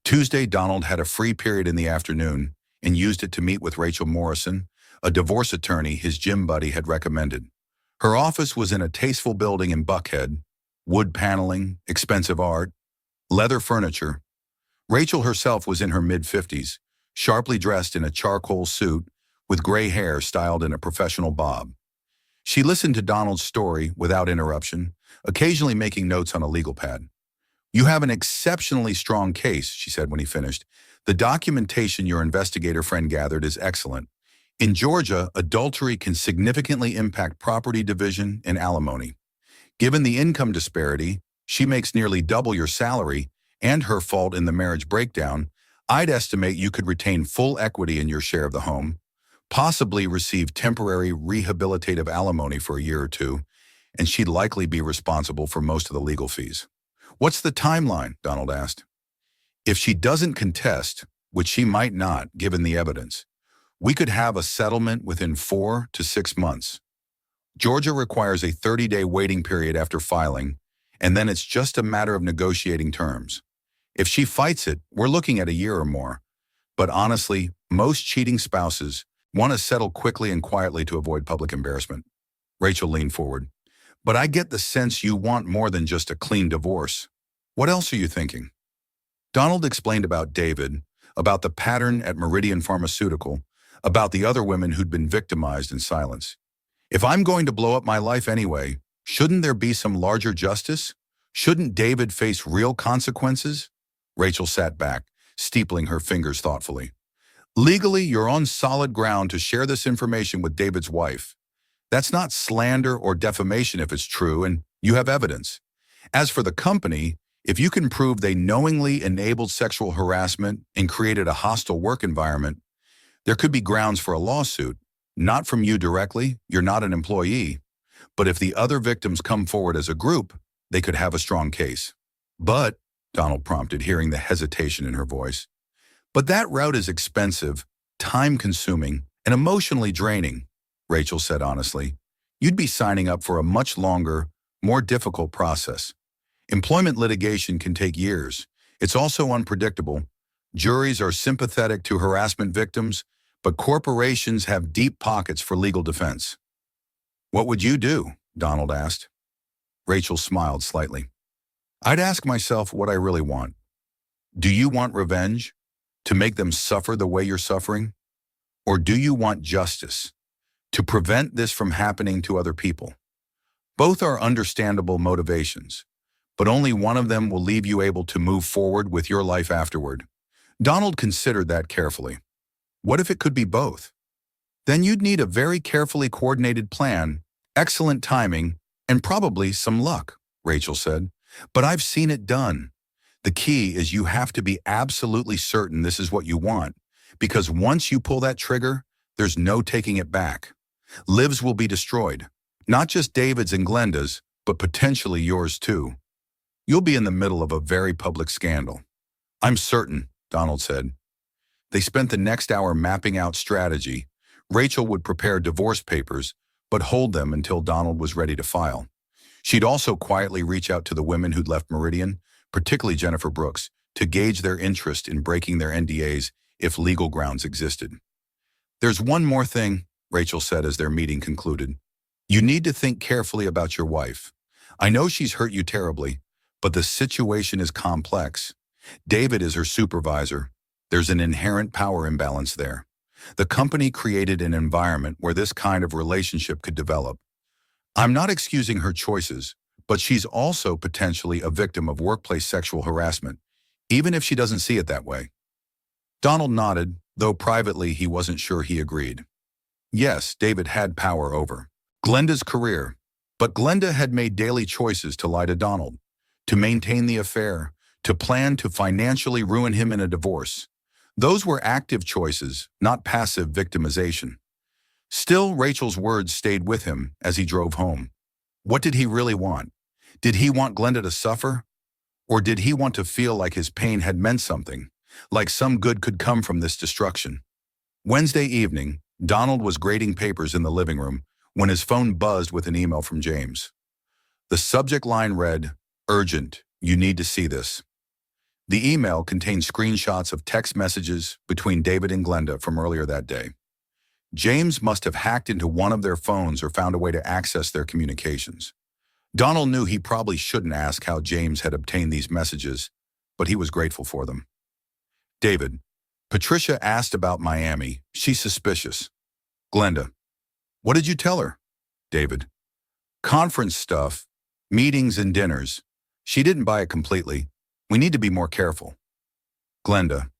Tuesday, Donald had a free period in the afternoon, and used it to meet with Rachel Morrison, a divorce attorney his gym buddy had recommended. Her office was in a tasteful building in Buckhead, wood paneling, expensive art, leather furniture. Rachel herself was in her mid-50s, sharply dressed in a charcoal suit with gray hair styled in a professional bob. She listened to Donald's story without interruption, occasionally making notes on a legal pad. "You have an exceptionally strong case," she said when he finished. "The documentation your investigator friend gathered is excellent. In Georgia, adultery can significantly impact property division and alimony. Given the income disparity, she makes nearly double your salary, and her fault in the marriage breakdown, I'd estimate you could retain full equity in your share of the home, possibly receive temporary rehabilitative alimony for a year or two, and she'd likely be responsible for most of the legal fees." "What's the timeline?" Donald asked. "If she doesn't contest, which she might not given the evidence, we could have a settlement within 4 to 6 months. Georgia requires a 30-day waiting period after filing, and then it's just a matter of negotiating terms. If she fights it, we're looking at a year or more. But honestly, most cheating spouses want to settle quickly and quietly to avoid public embarrassment." Rachel leaned forward. "But I get the sense you want more than just a clean divorce. What else are you thinking?" Donald explained about David, about the pattern at Meridian Pharmaceutical, about the other women who'd been victimized in silence. "If I'm going to blow up my life anyway, shouldn't there be some larger justice? Shouldn't David face real consequences?" Rachel sat back, steepling her fingers thoughtfully. "Legally, you're on solid ground to share this information with David's wife. That's not slander or defamation if it's true, and you have evidence. As for the company, if you can prove they knowingly enabled sexual harassment and created a hostile work environment, there could be grounds for a lawsuit. Not from you directly, you're not an employee, but if the other victims come forward as a group, they could have a strong case." "But," Donald prompted, hearing the hesitation in her voice, "but that route is expensive, time-consuming, and emotionally draining," Rachel said honestly. "You'd be signing up for a much longer, more difficult process. Employment litigation can take years. It's also unpredictable. Juries are sympathetic to harassment victims, but corporations have deep pockets for legal defense." "What would you do?" Donald asked. Rachel smiled slightly. "I'd ask myself what I really want. Do you want revenge? To make them suffer the way you're suffering? Or do you want justice? To prevent this from happening to other people? Both are understandable motivations, but only one of them will leave you able to move forward with your life afterward." Donald considered that carefully. What if it could be both? Then you'd need a very carefully coordinated plan, excellent timing, and probably some luck, Rachel said. "But I've seen it done. The key is you have to be absolutely certain this is what you want, because once you pull that trigger, there's no taking it back. Lives will be destroyed, not just David's and Glenda's, but potentially yours too. You'll be in the middle of a very public scandal." "I'm certain," Donald said. They spent the next hour mapping out strategy. Rachel would prepare divorce papers, but hold them until Donald was ready to file. She'd also quietly reach out to the women who'd left Meridian, particularly Jennifer Brooks, to gauge their interest in breaking their NDAs if legal grounds existed. "There's one more thing," Rachel said as their meeting concluded. "You need to think carefully about your wife. I know she's hurt you terribly, but the situation is complex. David is her supervisor. There's an inherent power imbalance there. The company created an environment where this kind of relationship could develop. I'm not excusing her choices, but she's also potentially a victim of workplace sexual harassment, even if she doesn't see it that way." Donald nodded, though privately he wasn't sure he agreed. Yes, David had power over Glenda's career, but Glenda had made daily choices to lie to Donald, to maintain the affair, to plan to financially ruin him in a divorce. Those were active choices, not passive victimization. Still, Rachel's words stayed with him as he drove home. What did he really want? Did he want Glenda to suffer? Or did he want to feel like his pain had meant something, like some good could come from this destruction? Wednesday evening, Donald was grading papers in the living room when his phone buzzed with an email from James. The subject line read, "Urgent, you need to see this." The email contained screenshots of text messages between David and Glenda from earlier that day. James must have hacked into one of their phones or found a way to access their communications. Donald knew he probably shouldn't ask how James had obtained these messages, but he was grateful for them. David, Patricia asked about Miami. She's suspicious. Glenda, what did you tell her? David, conference stuff, meetings and dinners. She didn't buy it completely. We need to be more careful. Glenda,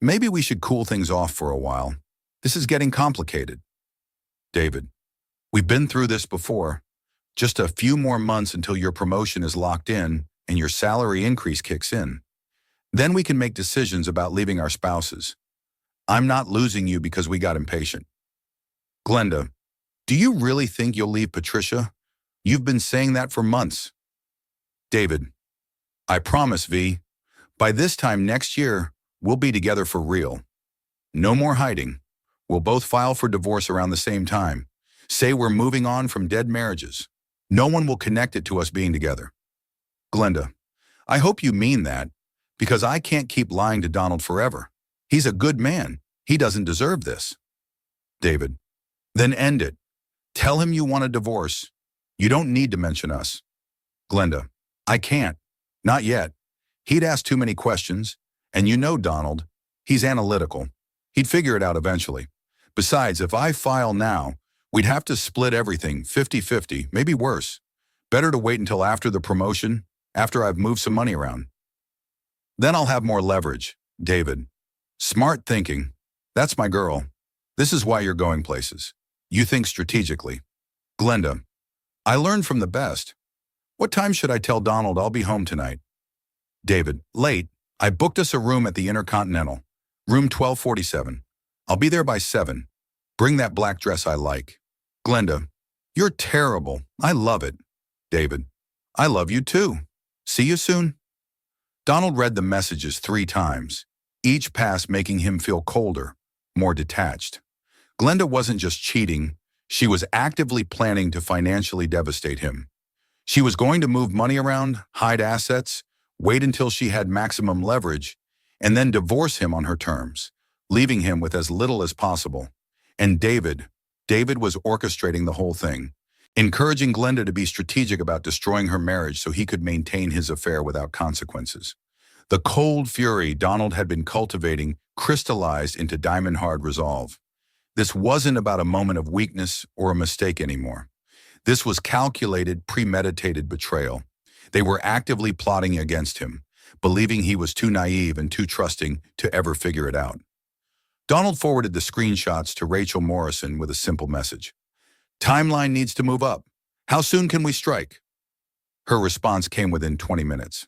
maybe we should cool things off for a while. This is getting complicated. David, we've been through this before. Just a few more months until your promotion is locked in and your salary increase kicks in. Then we can make decisions about leaving our spouses. I'm not losing you because we got impatient. Glenda, do you really think you'll leave Patricia? You've been saying that for months. David, I promise, V. By this time next year, we'll be together for real. No more hiding. We'll both file for divorce around the same time. Say we're moving on from dead marriages. No one will connect it to us being together. Glenda, I hope you mean that, because I can't keep lying to Donald forever. He's a good man. He doesn't deserve this. David, then end it. Tell him you want a divorce. You don't need to mention us. Glenda, I can't. Not yet. He'd ask too many questions, and you know Donald. He's analytical. He'd figure it out eventually. Besides, if I file now, we'd have to split everything 50-50, maybe worse. Better to wait until after the promotion, after I've moved some money around. Then I'll have more leverage. David, smart thinking. That's my girl. This is why you're going places. You think strategically. Glenda, I learned from the best. What time should I tell Donald I'll be home tonight? David, late. I booked us a room at the Intercontinental. Room 1247. I'll be there by 7. Bring that black dress I like. Glenda, you're terrible. I love it. David, I love you too. See you soon. Donald read the messages 3 times, each pass making him feel colder, more detached. Glenda wasn't just cheating, she was actively planning to financially devastate him. She was going to move money around, hide assets, wait until she had maximum leverage, and then divorce him on her terms, leaving him with as little as possible. And David was orchestrating the whole thing, encouraging Glenda to be strategic about destroying her marriage so he could maintain his affair without consequences. The cold fury Donald had been cultivating crystallized into diamond-hard resolve. This wasn't about a moment of weakness or a mistake anymore. This was calculated, premeditated betrayal. They were actively plotting against him, believing he was too naive and too trusting to ever figure it out. Donald forwarded the screenshots to Rachel Morrison with a simple message. Timeline needs to move up. How soon can we strike? Her response came within 20 minutes.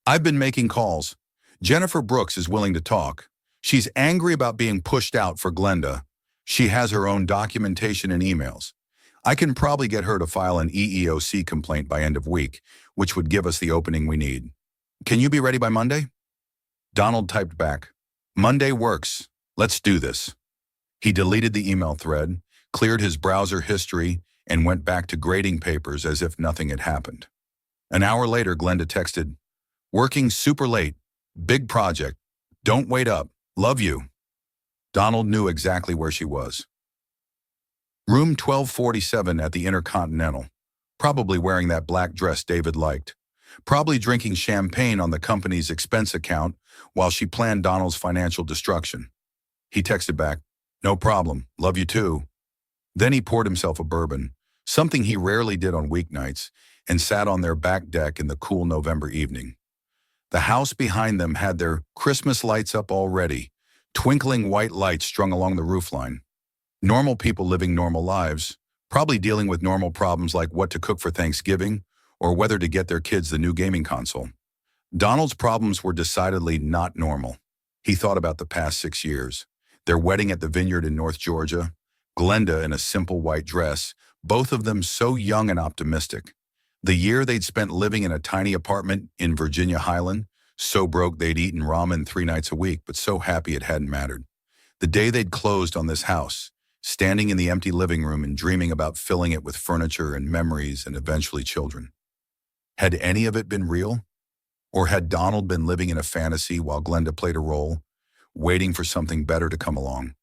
I've been making calls. Jennifer Brooks is willing to talk. She's angry about being pushed out for Glenda. She has her own documentation and emails. I can probably get her to file an EEOC complaint by end of week, which would give us the opening we need. Can you be ready by Monday? Donald typed back, Monday works. Let's do this. He deleted the email thread, cleared his browser history, and went back to grading papers as if nothing had happened. An hour later, Glenda texted, working super late, big project, don't wait up, love you. Donald knew exactly where she was. Room 1247 at the Intercontinental, probably wearing that black dress David liked, probably drinking champagne on the company's expense account while she planned Donald's financial destruction. He texted back, no problem, love you too. Then he poured himself a bourbon, something he rarely did on weeknights, and sat on their back deck in the cool November evening. The house behind them had their Christmas lights up already, twinkling white lights strung along the roofline. Normal people living normal lives, probably dealing with normal problems like what to cook for Thanksgiving or whether to get their kids the new gaming console. Donald's problems were decidedly not normal. He thought about the past 6 years. Their wedding at the vineyard in North Georgia, Glenda in a simple white dress, both of them so young and optimistic. The year they'd spent living in a tiny apartment in Virginia Highland, so broke they'd eaten ramen 3 nights a week, but so happy it hadn't mattered. The day they'd closed on this house, standing in the empty living room and dreaming about filling it with furniture and memories and eventually children. Had any of it been real? Or had Donald been living in a fantasy while Glenda played a role, waiting for something better to come along?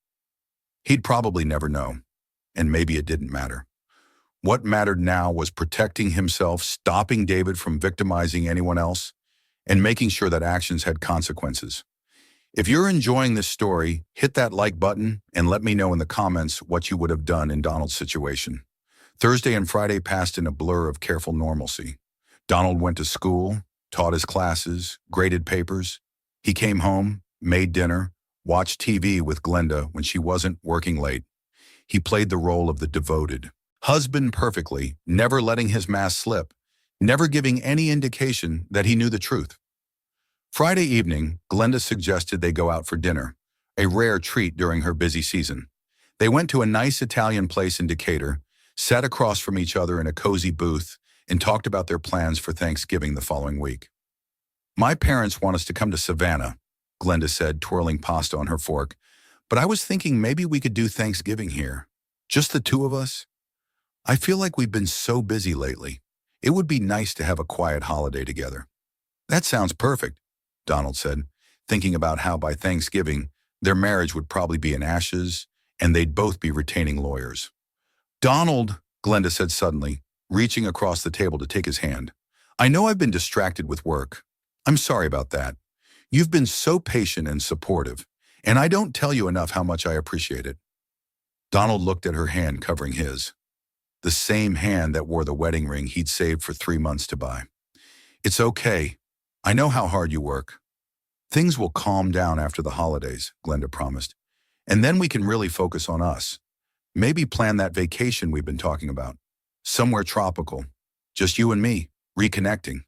He'd probably never know, and maybe it didn't matter. What mattered now was protecting himself, stopping David from victimizing anyone else, and making sure that actions had consequences. If you're enjoying this story, hit that like button and let me know in the comments what you would have done in Donald's situation. Thursday and Friday passed in a blur of careful normalcy. Donald went to school, taught his classes, graded papers. He came home, made dinner, watched TV with Glenda when she wasn't working late. He played the role of the devoted husband perfectly, never letting his mask slip, never giving any indication that he knew the truth. Friday evening, Glenda suggested they go out for dinner, a rare treat during her busy season. They went to a nice Italian place in Decatur, sat across from each other in a cozy booth, and talked about their plans for Thanksgiving the following week. "My parents want us to come to Savannah," Glenda said, twirling pasta on her fork, "but I was thinking maybe we could do Thanksgiving here. Just the two of us. I feel like we've been so busy lately. It would be nice to have a quiet holiday together." "That sounds perfect," Donald said, thinking about how by Thanksgiving, their marriage would probably be in ashes, and they'd both be retaining lawyers. "Donald," Glenda said suddenly, reaching across the table to take his hand, "I know I've been distracted with work. I'm sorry about that. You've been so patient and supportive, and I don't tell you enough how much I appreciate it." Donald looked at her hand covering his, the same hand that wore the wedding ring he'd saved for 3 months to buy. "It's okay. I know how hard you work. Things will calm down after the holidays," Glenda promised, "and then we can really focus on us. Maybe plan that vacation we've been talking about. Somewhere tropical. Just you and me, reconnecting."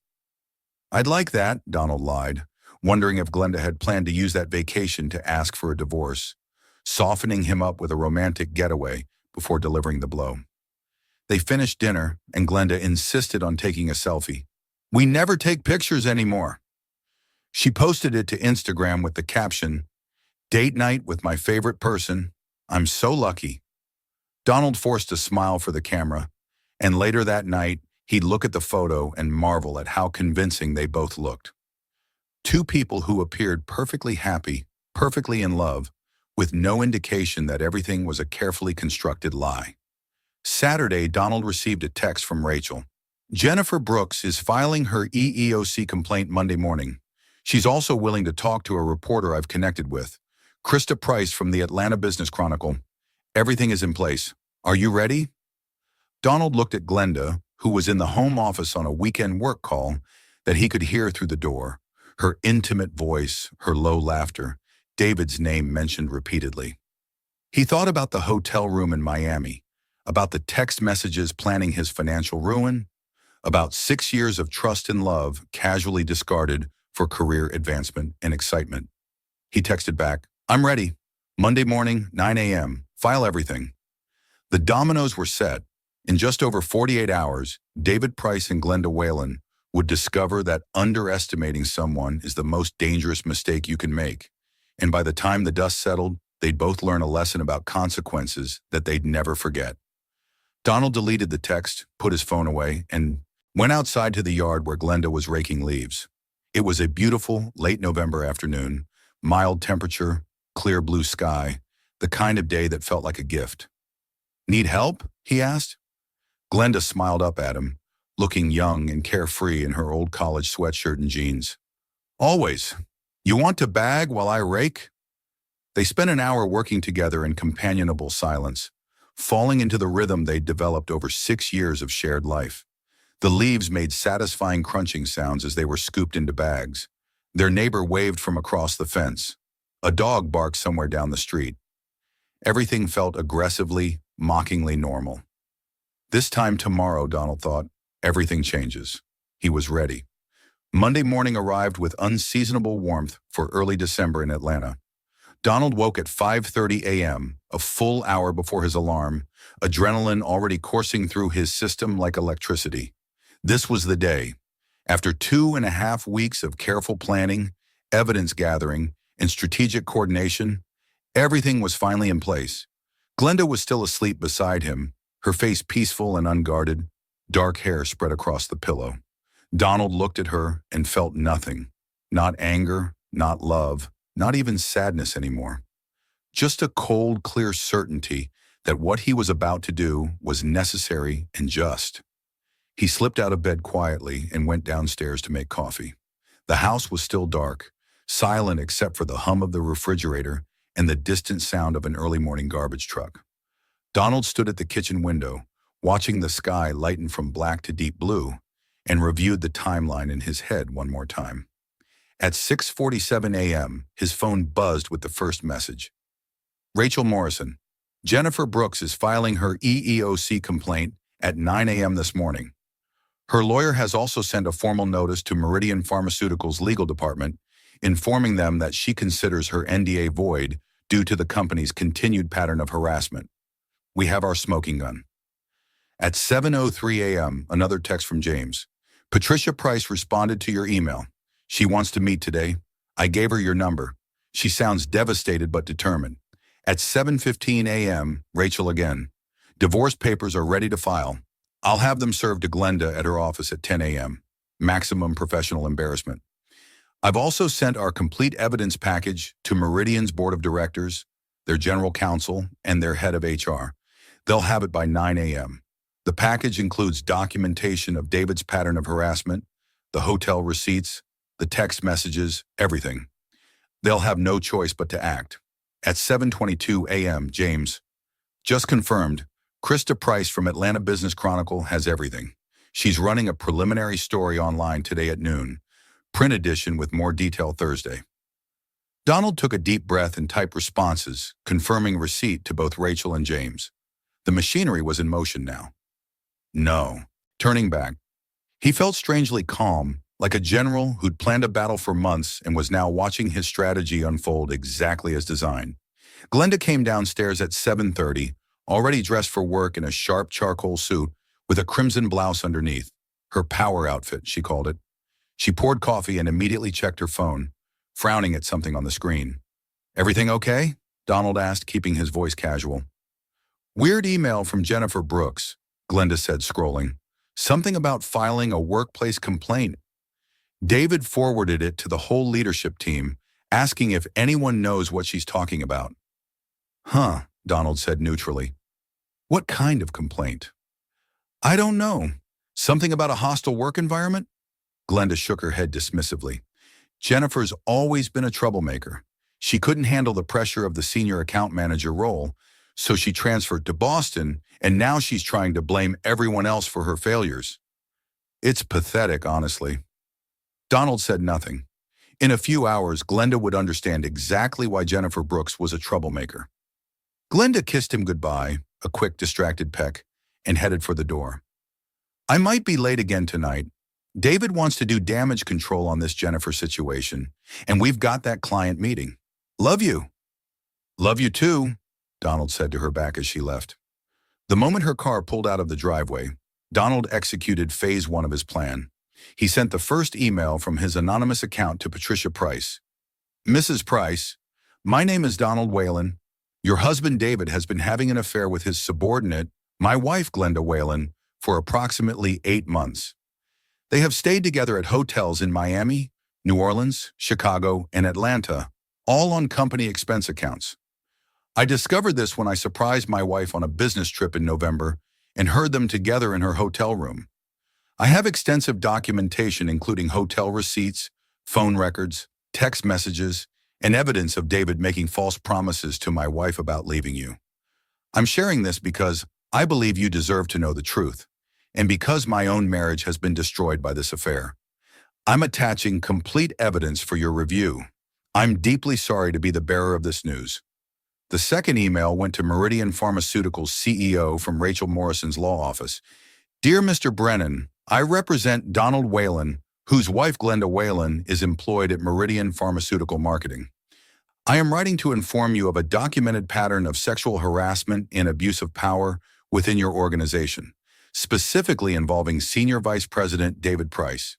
"I'd like that," Donald lied, wondering if Glenda had planned to use that vacation to ask for a divorce, softening him up with a romantic getaway before delivering the blow. They finished dinner, and Glenda insisted on taking a selfie. "We never take pictures anymore." She posted it to Instagram with the caption, "Date night with my favorite person. I'm so lucky." Donald forced a smile for the camera, and later that night, he'd look at the photo and marvel at how convincing they both looked. Two people who appeared perfectly happy, perfectly in love, with no indication that everything was a carefully constructed lie. Saturday, Donald received a text from Rachel. "Jennifer Brooks is filing her EEOC complaint Monday morning. She's also willing to talk to a reporter I've connected with, Krista Price from the Atlanta Business Chronicle. Everything is in place. Are you ready?" Donald looked at Glenda, who was in the home office on a weekend work call that he could hear through the door, her intimate voice, her low laughter, David's name mentioned repeatedly. He thought about the hotel room in Miami, about the text messages planning his financial ruin, about 6 years of trust and love casually discarded for career advancement and excitement. He texted back, "I'm ready. Monday morning, 9 a.m. File everything." The dominoes were set. In just over 48 hours, David Price and Glenda Whalen would discover that underestimating someone is the most dangerous mistake you can make. And by the time the dust settled, they'd both learn a lesson about consequences that they'd never forget. Donald deleted the text, put his phone away, and went outside to the yard where Glenda was raking leaves. It was a beautiful, late November afternoon, mild temperature, clear blue sky, the kind of day that felt like a gift. "Need help?" he asked. Glenda smiled up at him, looking young and carefree in her old college sweatshirt and jeans. "Always. You want to bag while I rake?" They spent an hour working together in companionable silence, falling into the rhythm they'd developed over 6 years of shared life. The leaves made satisfying crunching sounds as they were scooped into bags. Their neighbor waved from across the fence. A dog barked somewhere down the street. Everything felt aggressively, mockingly normal. This time tomorrow, Donald thought, everything changes. He was ready. Monday morning arrived with unseasonable warmth for early December in Atlanta. Donald woke at 5:30 a.m., a full hour before his alarm, adrenaline already coursing through his system like electricity. This was the day. After 2.5 weeks of careful planning, evidence gathering, and strategic coordination, everything was finally in place. Glenda was still asleep beside him, her face peaceful and unguarded, dark hair spread across the pillow. Donald looked at her and felt nothing. Not anger, not love, not even sadness anymore. Just a cold, clear certainty that what he was about to do was necessary and just. He slipped out of bed quietly and went downstairs to make coffee. The house was still dark, silent except for the hum of the refrigerator and the distant sound of an early morning garbage truck. Donald stood at the kitchen window, watching the sky lighten from black to deep blue, and reviewed the timeline in his head one more time. At 6:47 a.m., his phone buzzed with the first message. Rachel Morrison, Jennifer Brooks is filing her EEOC complaint at 9 a.m. this morning. Her lawyer has also sent a formal notice to Meridian Pharmaceuticals' legal department, informing them that she considers her NDA void due to the company's continued pattern of harassment. We have our smoking gun. At 7:03 a.m., another text from James. Patricia Price responded to your email. She wants to meet today. I gave her your number. She sounds devastated but determined. At 7:15 a.m., Rachel again. Divorce papers are ready to file. I'll have them served to Glenda at her office at 10 a.m. Maximum professional embarrassment. I've also sent our complete evidence package to Meridian's board of directors, their general counsel, and their head of HR. They'll have it by 9 a.m. The package includes documentation of David's pattern of harassment, the hotel receipts, the text messages, everything. They'll have no choice but to act. At 7:22 a.m., James. Just confirmed, Krista Price from Atlanta Business Chronicle has everything. She's running a preliminary story online today at noon. Print edition with more detail Thursday. Donald took a deep breath and typed responses, confirming receipt to both Rachel and James. The machinery was in motion now. No. Turning back. He felt strangely calm, like a general who'd planned a battle for months and was now watching his strategy unfold exactly as designed. Glenda came downstairs at 7:30, already dressed for work in a sharp charcoal suit with a crimson blouse underneath. Her power outfit, she called it. She poured coffee and immediately checked her phone, frowning at something on the screen. Everything okay? Donald asked, keeping his voice casual. Weird email from Jennifer Brooks, Glenda said, scrolling. Something about filing a workplace complaint. David forwarded it to the whole leadership team, asking if anyone knows what she's talking about. Huh, Donald said neutrally. What kind of complaint? I don't know. Something about a hostile work environment? Glenda shook her head dismissively. Jennifer's always been a troublemaker. She couldn't handle the pressure of the senior account manager role, so she transferred to Boston, and now she's trying to blame everyone else for her failures. It's pathetic, honestly. Donald said nothing. In a few hours, Glenda would understand exactly why Jennifer Brooks was a troublemaker. Glenda kissed him goodbye, a quick distracted peck, and headed for the door. I might be late again tonight. David wants to do damage control on this Jennifer situation, and we've got that client meeting. Love you. Love you too, Donald said to her back as she left. The moment her car pulled out of the driveway, Donald executed phase 1 of his plan. He sent the first email from his anonymous account to Patricia Price. Mrs. Price, my name is Donald Whalen. Your husband David has been having an affair with his subordinate, my wife Glenda Whalen, for approximately 8 months. They have stayed together at hotels in Miami, New Orleans, Chicago, and Atlanta, all on company expense accounts. I discovered this when I surprised my wife on a business trip in November and heard them together in her hotel room. I have extensive documentation including hotel receipts, phone records, text messages, and evidence of David making false promises to my wife about leaving you. I'm sharing this because I believe you deserve to know the truth, and because my own marriage has been destroyed by this affair. I'm attaching complete evidence for your review. I'm deeply sorry to be the bearer of this news. The second email went to Meridian Pharmaceuticals CEO from Rachel Morrison's law office. Dear Mr. Brennan, I represent Donald Whalen, whose wife Glenda Whalen is employed at Meridian Pharmaceutical Marketing. I am writing to inform you of a documented pattern of sexual harassment and abuse of power within your organization, specifically involving Senior Vice President David Price.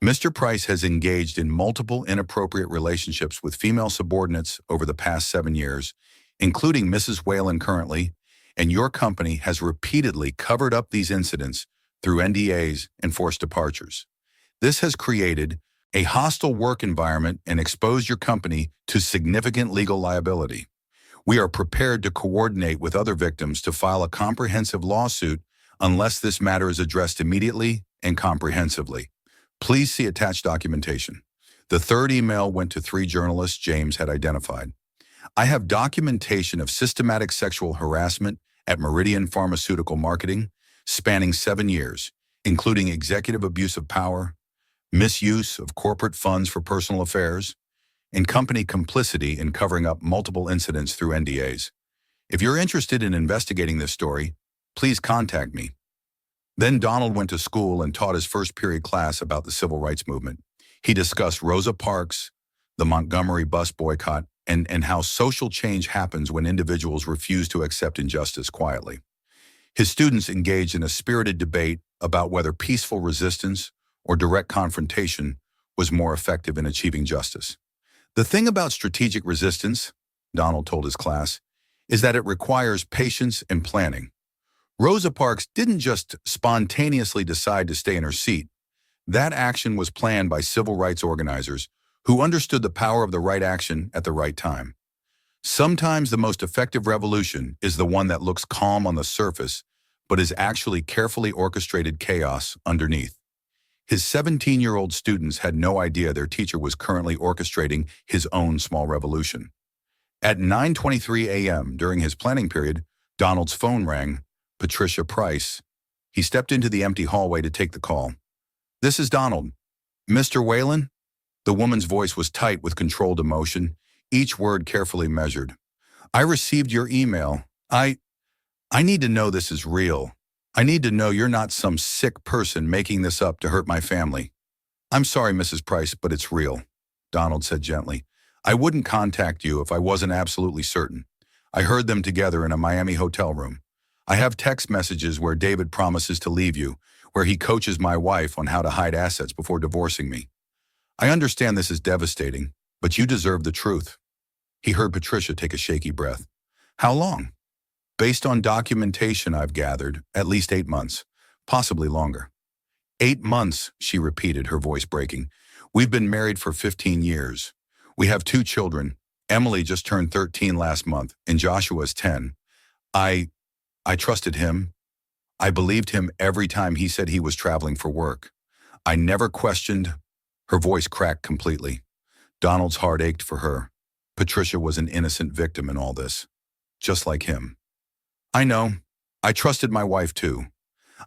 Mr. Price has engaged in multiple inappropriate relationships with female subordinates over the past 7 years, including Mrs. Whalen currently, and your company has repeatedly covered up these incidents through NDAs and forced departures. This has created a hostile work environment and exposed your company to significant legal liability. We are prepared to coordinate with other victims to file a comprehensive lawsuit unless this matter is addressed immediately and comprehensively. Please see attached documentation. The third email went to 3 journalists James had identified. I have documentation of systematic sexual harassment at Meridian Pharmaceutical Marketing spanning 7 years, including executive abuse of power, misuse of corporate funds for personal affairs, and company complicity in covering up multiple incidents through NDAs. If you're interested in investigating this story, please contact me. Then Donald went to school and taught his first period class about the civil rights movement. He discussed Rosa Parks, the Montgomery bus boycott, and how social change happens when individuals refuse to accept injustice quietly. His students engaged in a spirited debate about whether peaceful resistance or direct confrontation was more effective in achieving justice. The thing about strategic resistance, Donald told his class, is that it requires patience and planning. Rosa Parks didn't just spontaneously decide to stay in her seat. That action was planned by civil rights organizers who understood the power of the right action at the right time. Sometimes the most effective revolution is the one that looks calm on the surface, but is actually carefully orchestrated chaos underneath. His 17-year-old students had no idea their teacher was currently orchestrating his own small revolution. At 9:23 a.m. during his planning period, Donald's phone rang. Patricia Price. He stepped into the empty hallway to take the call. "This is Donald." "Mr. Whalen?" The woman's voice was tight with controlled emotion, each word carefully measured. "I received your email. I need to know this is real. I need to know you're not some sick person making this up to hurt my family." "I'm sorry, Mrs. Price, but it's real," Donald said gently. "I wouldn't contact you if I wasn't absolutely certain. I heard them together in a Miami hotel room. I have text messages where David promises to leave you, where he coaches my wife on how to hide assets before divorcing me. I understand this is devastating, but you deserve the truth." He heard Patricia take a shaky breath. "How long?" "Based on documentation I've gathered, at least 8 months, possibly longer." 8 months, she repeated, her voice breaking. "We've been married for 15 years. We have 2 children. Emily just turned 13 last month, and Joshua's 10. I trusted him. I believed him every time he said he was traveling for work. I never questioned." Her voice cracked completely. Donald's heart ached for her. Patricia was an innocent victim in all this, just like him. "I know. I trusted my wife too.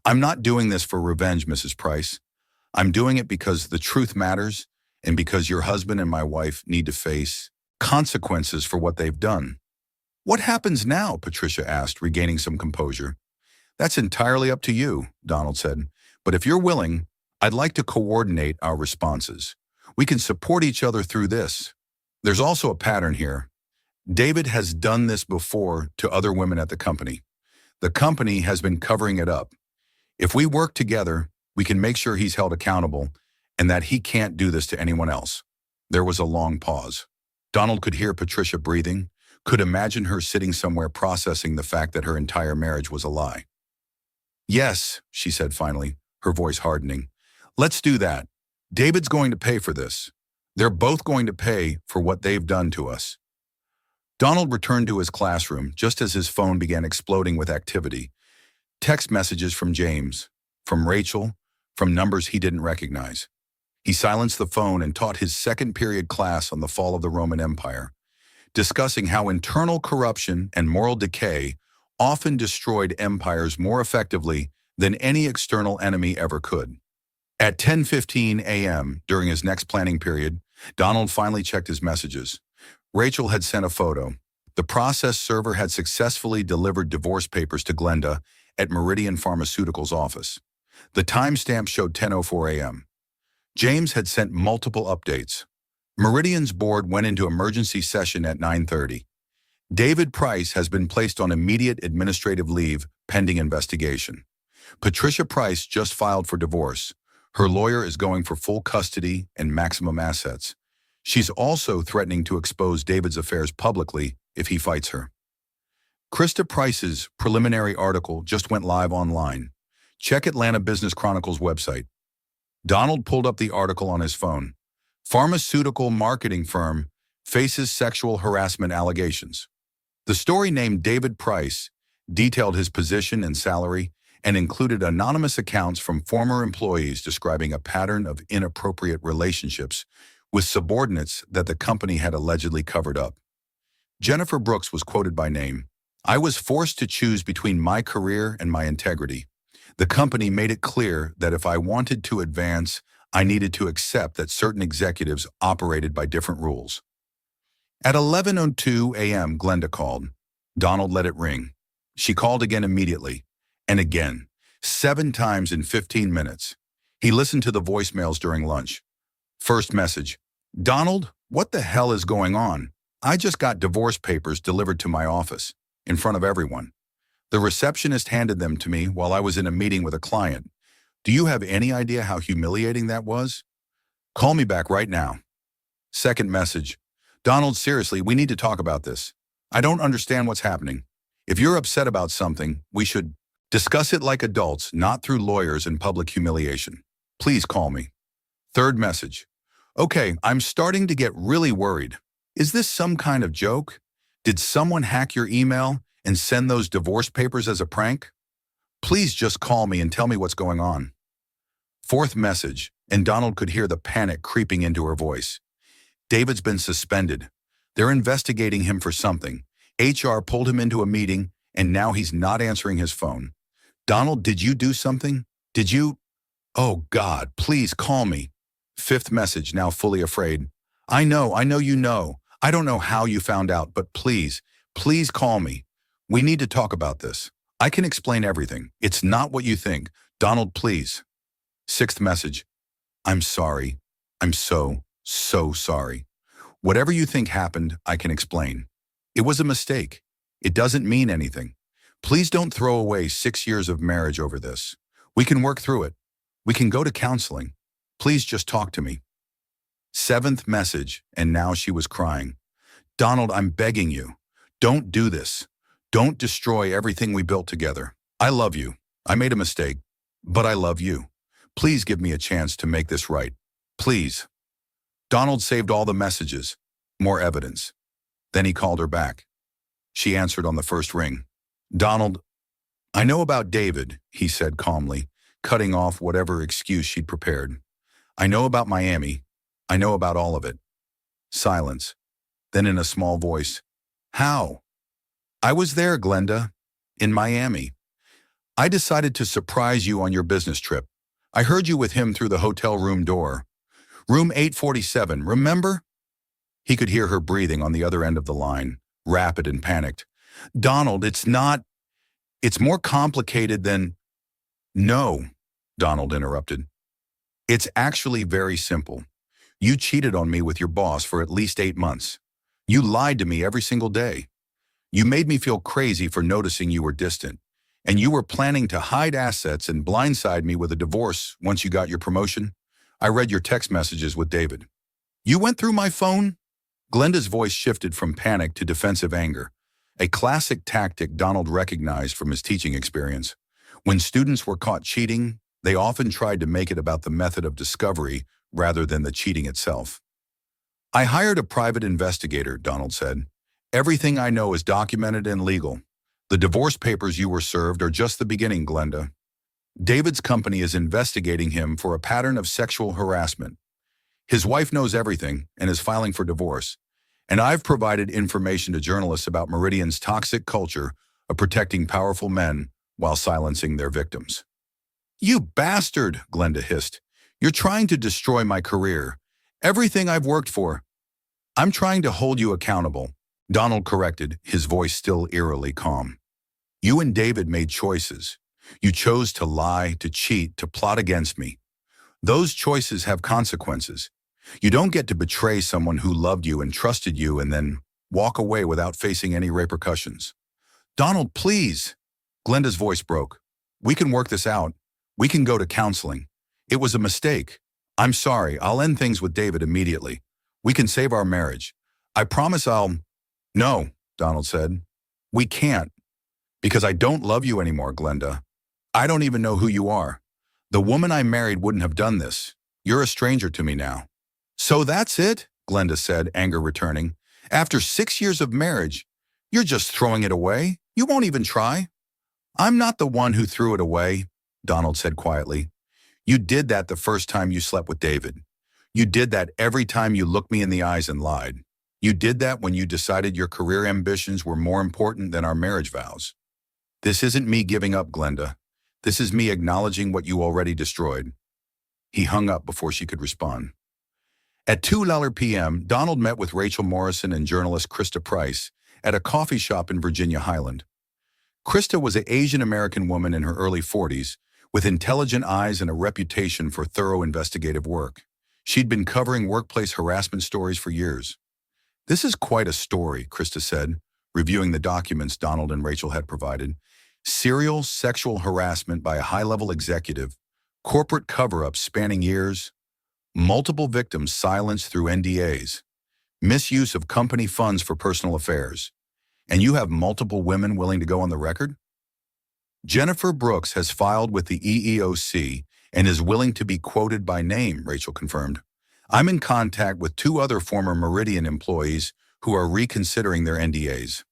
I'm not doing this for revenge, Mrs. Price. I'm doing it because the truth matters and because your husband and my wife need to face consequences for what they've done." "What happens now?" Patricia asked, regaining some composure. "That's entirely up to you," Donald said. "But if you're willing, I'd like to coordinate our responses. We can support each other through this. There's also a pattern here. David has done this before to other women at the company. The company has been covering it up. If we work together, we can make sure he's held accountable and that he can't do this to anyone else." There was a long pause. Donald could hear Patricia breathing, could imagine her sitting somewhere processing the fact that her entire marriage was a lie. "Yes," she said finally, her voice hardening. "Let's do that. David's going to pay for this. They're both going to pay for what they've done to us." Donald returned to his classroom just as his phone began exploding with activity. Text messages from James, from Rachel, from numbers he didn't recognize. He silenced the phone and taught his second period class on the fall of the Roman Empire, discussing how internal corruption and moral decay often destroyed empires more effectively than any external enemy ever could. At 10:15 a.m., during his next planning period, Donald finally checked his messages. Rachel had sent a photo. The process server had successfully delivered divorce papers to Glenda at Meridian Pharmaceuticals' office. The timestamp showed 10:04 a.m. James had sent multiple updates. Meridian's board went into emergency session at 9:30. David Price has been placed on immediate administrative leave pending investigation. Patricia Price just filed for divorce. Her lawyer is going for full custody and maximum assets. She's also threatening to expose David's affairs publicly if he fights her. Krista Price's preliminary article just went live online. Check Atlanta Business Chronicle's website. Donald pulled up the article on his phone. Pharmaceutical marketing firm faces sexual harassment allegations. The story, named David Price, detailed his position and salary and included anonymous accounts from former employees describing a pattern of inappropriate relationships with subordinates that the company had allegedly covered up. Jennifer Brooks was quoted by name. "I was forced to choose between my career and my integrity. The company made it clear that if I wanted to advance, I needed to accept that certain executives operated by different rules." At 11:02 a.m., Glenda called. Donald let it ring. She called again immediately, and again, 7 times in 15 minutes. He listened to the voicemails during lunch. First message: "Donald, what the hell is going on? I just got divorce papers delivered to my office, in front of everyone. The receptionist handed them to me while I was in a meeting with a client. Do you have any idea how humiliating that was? Call me back right now." Second message: "Donald, seriously, we need to talk about this. I don't understand what's happening. If you're upset about something, we should discuss it like adults, not through lawyers and public humiliation. Please call me." Third message: "Okay, I'm starting to get really worried. Is this some kind of joke? Did someone hack your email and send those divorce papers as a prank? Please just call me and tell me what's going on." Fourth message, and Donald could hear the panic creeping into her voice: "David's been suspended. They're investigating him for something. HR pulled him into a meeting, and now he's not answering his phone. Donald, did you do something? Did you? Oh God, please call me." Fifth message, now fully afraid: I know you know. I don't know how you found out, but please, please call me. We need to talk about this. I can explain everything. It's not what you think. Donald, please." Sixth message: "I'm sorry. I'm so sorry. Whatever you think happened, I can explain. It was a mistake. It doesn't mean anything. Please don't throw away 6 years of marriage over this. We can work through it. We can go to counseling. Please just talk to me." Seventh message, and now she was crying: "Donald, I'm begging you. Don't do this. Don't destroy everything we built together. I love you. I made a mistake, but I love you. Please give me a chance to make this right. Please." Donald saved all the messages. More evidence. Then he called her back. She answered on the first ring. "Donald, I know about David," he said calmly, cutting off whatever excuse she'd prepared. "I know about Miami. I know about all of it." Silence. Then in a small voice: "How?" "I was there, Glenda. In Miami. I decided to surprise you on your business trip. I heard you with him through the hotel room door. Room 847, remember?" He could hear her breathing on the other end of the line, rapid and panicked. "Donald, it's more complicated than—" "No," Donald interrupted. "It's actually very simple. You cheated on me with your boss for at least 8 months. You lied to me every single day. You made me feel crazy for noticing you were distant. And you were planning to hide assets and blindside me with a divorce once you got your promotion. I read your text messages with David." "You went through my phone?" Glenda's voice shifted from panic to defensive anger, a classic tactic Donald recognized from his teaching experience. When students were caught cheating, they often tried to make it about the method of discovery rather than the cheating itself. "I hired a private investigator," Donald said. "Everything I know is documented and legal. The divorce papers you were served are just the beginning, Glenda. David's company is investigating him for a pattern of sexual harassment. His wife knows everything and is filing for divorce. And I've provided information to journalists about Meridian's toxic culture of protecting powerful men while silencing their victims." "You bastard," Glenda hissed. "You're trying to destroy my career. Everything I've worked for." "I'm trying to hold you accountable," Donald corrected, his voice still eerily calm. "You and David made choices. You chose to lie, to cheat, to plot against me. Those choices have consequences. You don't get to betray someone who loved you and trusted you and then walk away without facing any repercussions." "Donald, please." Glenda's voice broke. "We can work this out. We can go to counseling. It was a mistake. I'm sorry. I'll end things with David immediately. We can save our marriage. I promise I'll—" "No," Donald said. "We can't. Because I don't love you anymore, Glenda. I don't even know who you are. The woman I married wouldn't have done this. You're a stranger to me now. So that's it, Glenda said, anger returning. After 6 years of marriage, you're just throwing it away? You won't even try? I'm not the one who threw it away, Donald said quietly. You did that the first time you slept with David. You did that every time you looked me in the eyes and lied. You did that when you decided your career ambitions were more important than our marriage vows. This isn't me giving up, Glenda. This is me acknowledging what you already destroyed. He hung up before she could respond. At 2 p.m., Donald met with Rachel Morrison and journalist Krista Price at a coffee shop in Virginia Highland. Krista was an Asian-American woman in her early 40s, with intelligent eyes and a reputation for thorough investigative work. She'd been covering workplace harassment stories for years. This is quite a story, Krista said, reviewing the documents Donald and Rachel had provided. Serial sexual harassment by a high-level executive, corporate cover-ups spanning years, multiple victims silenced through NDAs, misuse of company funds for personal affairs. And you have multiple women willing to go on the record? Jennifer Brooks has filed with the EEOC and is willing to be quoted by name, Rachel confirmed. I'm in contact with 2 other former Meridian employees who are reconsidering their NDAs.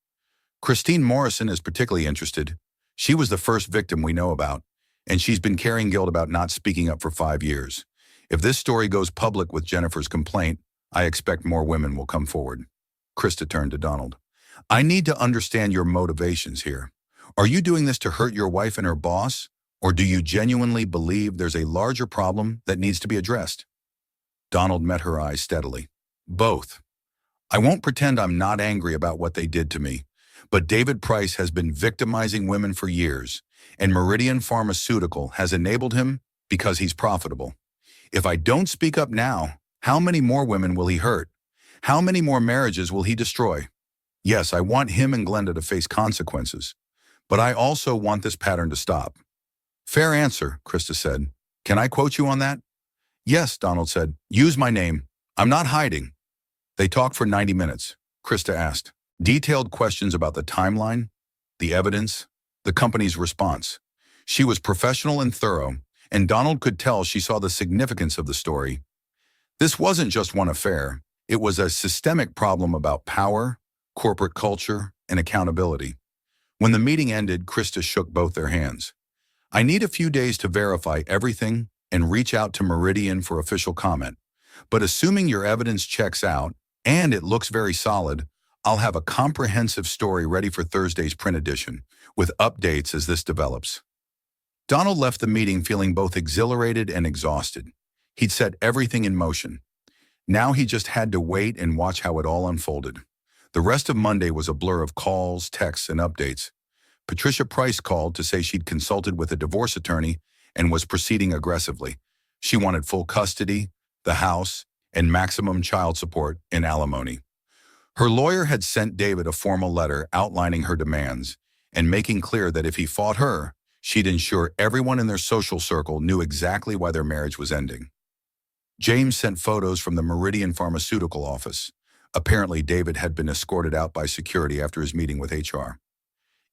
Christine Morrison is particularly interested. She was the first victim we know about, and she's been carrying guilt about not speaking up for 5 years. If this story goes public with Jennifer's complaint, I expect more women will come forward. Krista turned to Donald. I need to understand your motivations here. Are you doing this to hurt your wife and her boss, or do you genuinely believe there's a larger problem that needs to be addressed? Donald met her eyes steadily. Both. I won't pretend I'm not angry about what they did to me, but David Price has been victimizing women for years, and Meridian Pharmaceutical has enabled him because he's profitable. If I don't speak up now, how many more women will he hurt? How many more marriages will he destroy? Yes, I want him and Glenda to face consequences, but I also want this pattern to stop. Fair answer, Krista said. Can I quote you on that? Yes, Donald said. Use my name. I'm not hiding. They talked for 90 minutes. Krista asked detailed questions about the timeline, the evidence, the company's response. She was professional and thorough, and Donald could tell she saw the significance of the story. This wasn't just one affair. It was a systemic problem about power, corporate culture, and accountability. When the meeting ended, Krista shook both their hands. I need a few days to verify everything and reach out to Meridian for official comment. But assuming your evidence checks out, and it looks very solid, I'll have a comprehensive story ready for Thursday's print edition, with updates as this develops. Donald left the meeting feeling both exhilarated and exhausted. He'd set everything in motion. Now he just had to wait and watch how it all unfolded. The rest of Monday was a blur of calls, texts, and updates. Patricia Price called to say she'd consulted with a divorce attorney and was proceeding aggressively. She wanted full custody, the house, and maximum child support in alimony. Her lawyer had sent David a formal letter outlining her demands and making clear that if he fought her, she'd ensure everyone in their social circle knew exactly why their marriage was ending. James sent photos from the Meridian Pharmaceutical office. Apparently, David had been escorted out by security after his meeting with HR.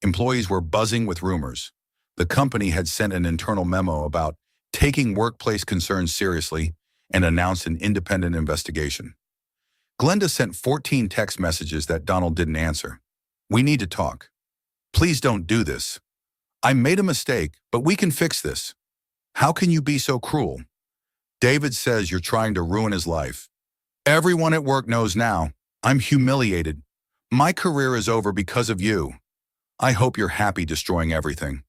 Employees were buzzing with rumors. The company had sent an internal memo about taking workplace concerns seriously and announced an independent investigation. Glenda sent 14 text messages that Donald didn't answer. We need to talk. Please don't do this. I made a mistake, but we can fix this. How can you be so cruel? David says you're trying to ruin his life. Everyone at work knows now. I'm humiliated. My career is over because of you. I hope you're happy destroying everything.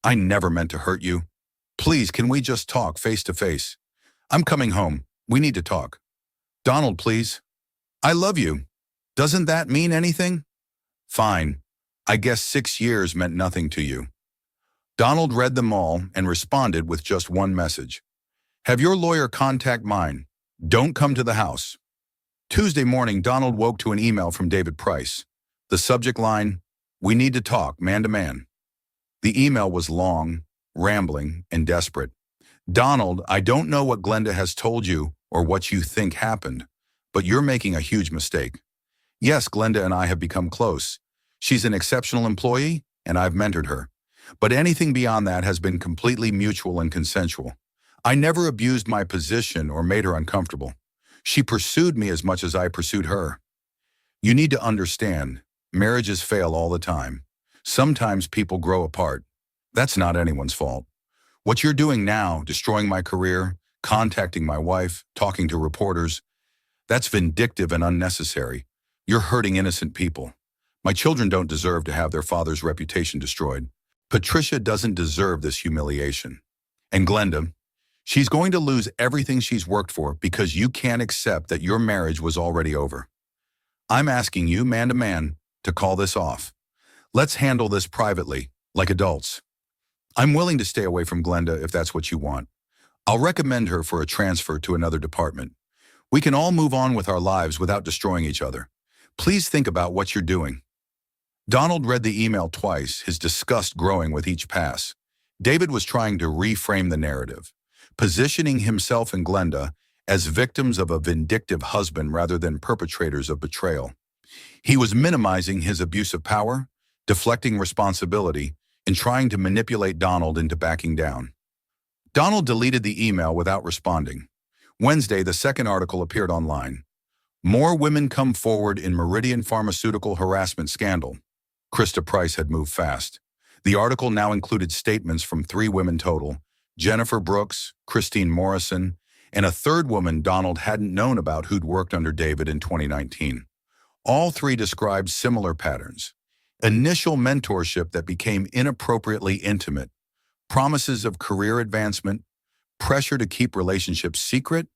I never meant to hurt you. Please, can we just talk face to face? I'm coming home. We need to talk. Donald, please. I love you. Doesn't that mean anything? Fine. I guess 6 years meant nothing to you. Donald read them all and responded with just one message. Have your lawyer contact mine. Don't come to the house. Tuesday morning, Donald woke to an email from David Price. The subject line, we need to talk, man to man. The email was long, rambling, and desperate. Donald, I don't know what Glenda has told you or what you think happened, but you're making a huge mistake. Yes, Glenda and I have become close. She's an exceptional employee, and I've mentored her. But anything beyond that has been completely mutual and consensual. I never abused my position or made her uncomfortable. She pursued me as much as I pursued her. You need to understand, marriages fail all the time. Sometimes people grow apart. That's not anyone's fault. What you're doing now, destroying my career, contacting my wife, talking to reporters, that's vindictive and unnecessary. You're hurting innocent people. My children don't deserve to have their father's reputation destroyed. Patricia doesn't deserve this humiliation. And Glenda, she's going to lose everything she's worked for because you can't accept that your marriage was already over. I'm asking you, man to man, to call this off. Let's handle this privately, like adults. I'm willing to stay away from Glenda if that's what you want. I'll recommend her for a transfer to another department. We can all move on with our lives without destroying each other. Please think about what you're doing. Donald read the email twice, his disgust growing with each pass. David was trying to reframe the narrative, positioning himself and Glenda as victims of a vindictive husband rather than perpetrators of betrayal. He was minimizing his abuse of power, deflecting responsibility, and trying to manipulate Donald into backing down. Donald deleted the email without responding. Wednesday, the second article appeared online. More women come forward in Meridian pharmaceutical harassment scandal. Krista Price had moved fast. The article now included statements from 3 women total: Jennifer Brooks, Christine Morrison, and a third woman Donald hadn't known about who'd worked under David in 2019. All 3 described similar patterns: initial mentorship that became inappropriately intimate, promises of career advancement, pressure to keep relationships secret,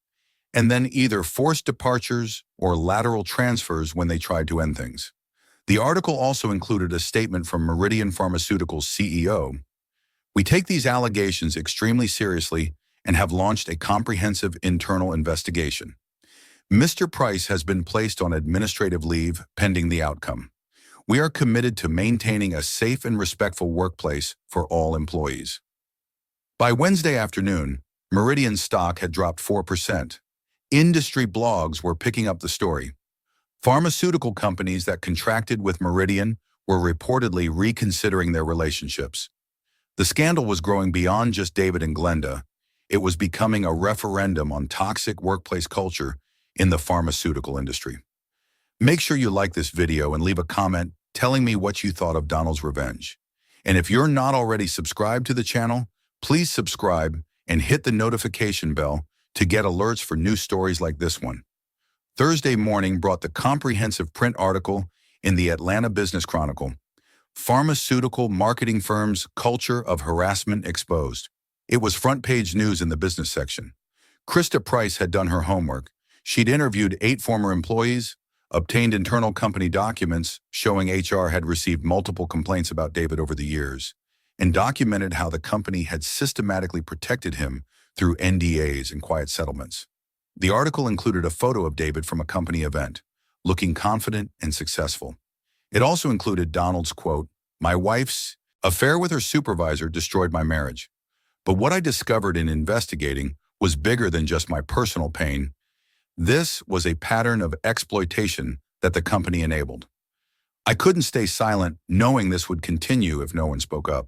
and then either forced departures or lateral transfers when they tried to end things. The article also included a statement from Meridian Pharmaceuticals' CEO. We take these allegations extremely seriously and have launched a comprehensive internal investigation. Mr. Price has been placed on administrative leave pending the outcome. We are committed to maintaining a safe and respectful workplace for all employees. By Wednesday afternoon, Meridian's stock had dropped 4%. Industry blogs were picking up the story. Pharmaceutical companies that contracted with Meridian were reportedly reconsidering their relationships. The scandal was growing beyond just David and Glenda. It was becoming a referendum on toxic workplace culture in the pharmaceutical industry. Make sure you like this video and leave a comment telling me what you thought of Donald's revenge. And if you're not already subscribed to the channel, please subscribe and hit the notification bell to get alerts for new stories like this one. Thursday morning brought the comprehensive print article in the Atlanta Business Chronicle, Pharmaceutical Marketing Firms' Culture of Harassment Exposed. It was front-page news in the business section. Krista Price had done her homework. She'd interviewed 8 former employees, obtained internal company documents showing HR had received multiple complaints about David over the years, and documented how the company had systematically protected him through NDAs and quiet settlements. The article included a photo of David from a company event, looking confident and successful. It also included Donald's quote, "My wife's affair with her supervisor destroyed my marriage. But what I discovered in investigating was bigger than just my personal pain. This was a pattern of exploitation that the company enabled. I couldn't stay silent knowing this would continue if no one spoke up."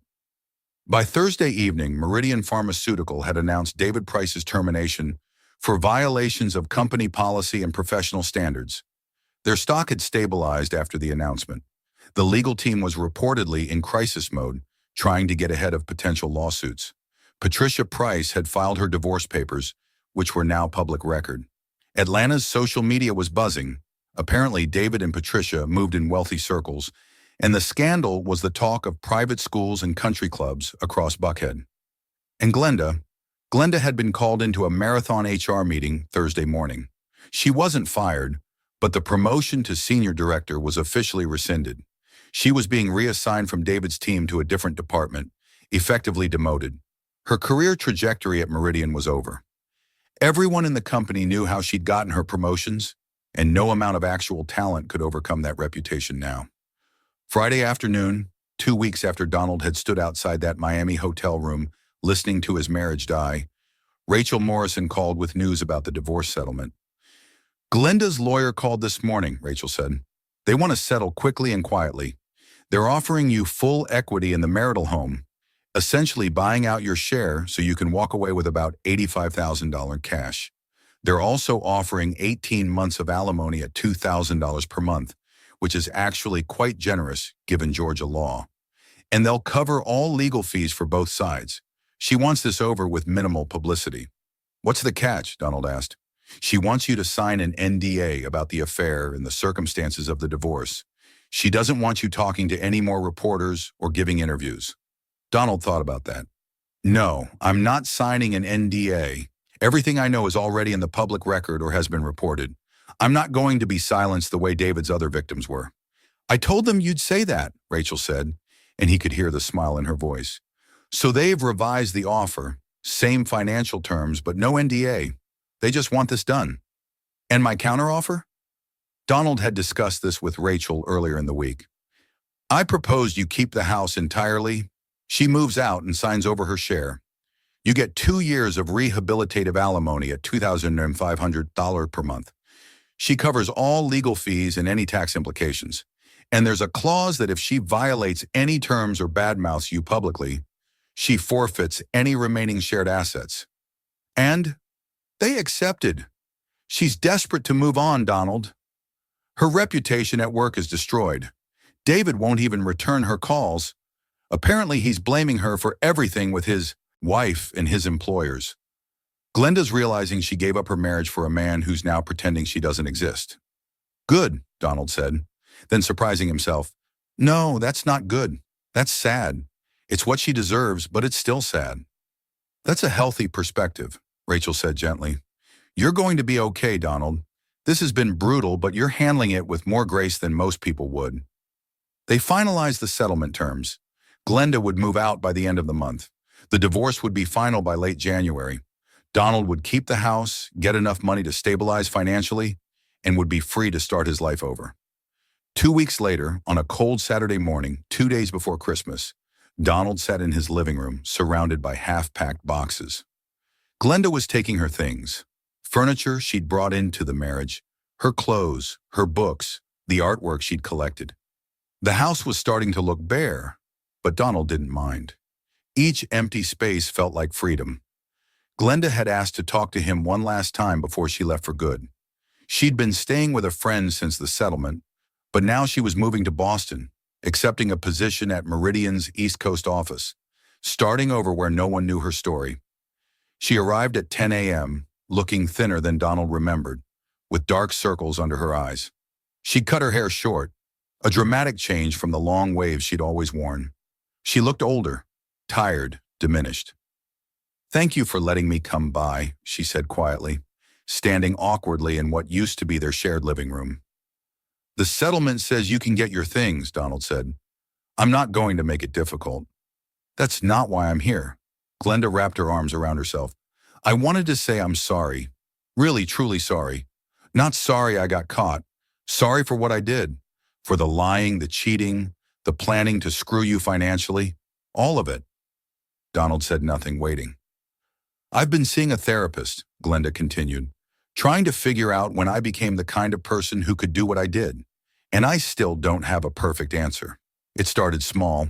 By Thursday evening, Meridian Pharmaceutical had announced David Price's termination for violations of company policy and professional standards. Their stock had stabilized after the announcement. The legal team was reportedly in crisis mode, trying to get ahead of potential lawsuits. Patricia Price had filed her divorce papers, which were now public record. Atlanta's social media was buzzing. Apparently, David and Patricia moved in wealthy circles, and the scandal was the talk of private schools and country clubs across Buckhead. And Glenda had been called into a marathon HR meeting Thursday morning. She wasn't fired, but the promotion to senior director was officially rescinded. She was being reassigned from David's team to a different department, effectively demoted. Her career trajectory at Meridian was over. Everyone in the company knew how she'd gotten her promotions, and no amount of actual talent could overcome that reputation now. Friday afternoon, 2 weeks after Donald had stood outside that Miami hotel room listening to his marriage die, Rachel Morrison called with news about the divorce settlement. "Glenda's lawyer called this morning," Rachel said. "They want to settle quickly and quietly. They're offering you full equity in the marital home, essentially buying out your share so you can walk away with about $85,000 cash. They're also offering 18 months of alimony at $2,000 per month, which is actually quite generous given Georgia law. And they'll cover all legal fees for both sides. She wants this over with minimal publicity. What's the catch? Donald asked. She wants you to sign an NDA about the affair and the circumstances of the divorce. She doesn't want you talking to any more reporters or giving interviews. Donald thought about that. No, I'm not signing an NDA. Everything I know is already in the public record or has been reported. I'm not going to be silenced the way David's other victims were. I told them you'd say that, Rachel said, and he could hear the smile in her voice. So they've revised the offer, same financial terms, but no NDA. They just want this done. And my counteroffer? Donald had discussed this with Rachel earlier in the week. I proposed you keep the house entirely. She moves out and signs over her share. You get 2 years of rehabilitative alimony at $2,500 per month. She covers all legal fees and any tax implications. And there's a clause that if she violates any terms or badmouths you publicly, she forfeits any remaining shared assets. And they accepted. She's desperate to move on, Donald. Her reputation at work is destroyed. David won't even return her calls. Apparently, he's blaming her for everything with his wife and his employers. Glenda's realizing she gave up her marriage for a man who's now pretending she doesn't exist. Good, Donald said, then surprising himself. No, that's not good. That's sad. It's what she deserves, but it's still sad. That's a healthy perspective, Rachel said gently. You're going to be okay, Donald. This has been brutal, but you're handling it with more grace than most people would. They finalized the settlement terms. Glenda would move out by the end of the month. The divorce would be final by late January. Donald would keep the house, get enough money to stabilize financially, and would be free to start his life over. 2 weeks later, on a cold Saturday morning, 2 days before Christmas, Donald sat in his living room, surrounded by half-packed boxes. Glenda was taking her things, furniture she'd brought into the marriage, her clothes, her books, the artwork she'd collected. The house was starting to look bare, but Donald didn't mind. Each empty space felt like freedom. Glenda had asked to talk to him one last time before she left for good. She'd been staying with a friend since the settlement, but now she was moving to Boston, accepting a position at Meridian's East Coast office, starting over where no one knew her story. She arrived at 10 a.m., looking thinner than Donald remembered, with dark circles under her eyes. She'd cut her hair short, a dramatic change from the long waves she'd always worn. She looked older, tired, diminished. Thank you for letting me come by, she said quietly, standing awkwardly in what used to be their shared living room. The settlement says you can get your things, Donald said. I'm not going to make it difficult. That's not why I'm here. Glenda wrapped her arms around herself. I wanted to say I'm sorry. Really, truly sorry. Not sorry I got caught. Sorry for what I did. For the lying, the cheating, the planning to screw you financially. All of it. Donald said nothing, waiting. I've been seeing a therapist, Glenda continued, trying to figure out when I became the kind of person who could do what I did. And I still don't have a perfect answer. It started small.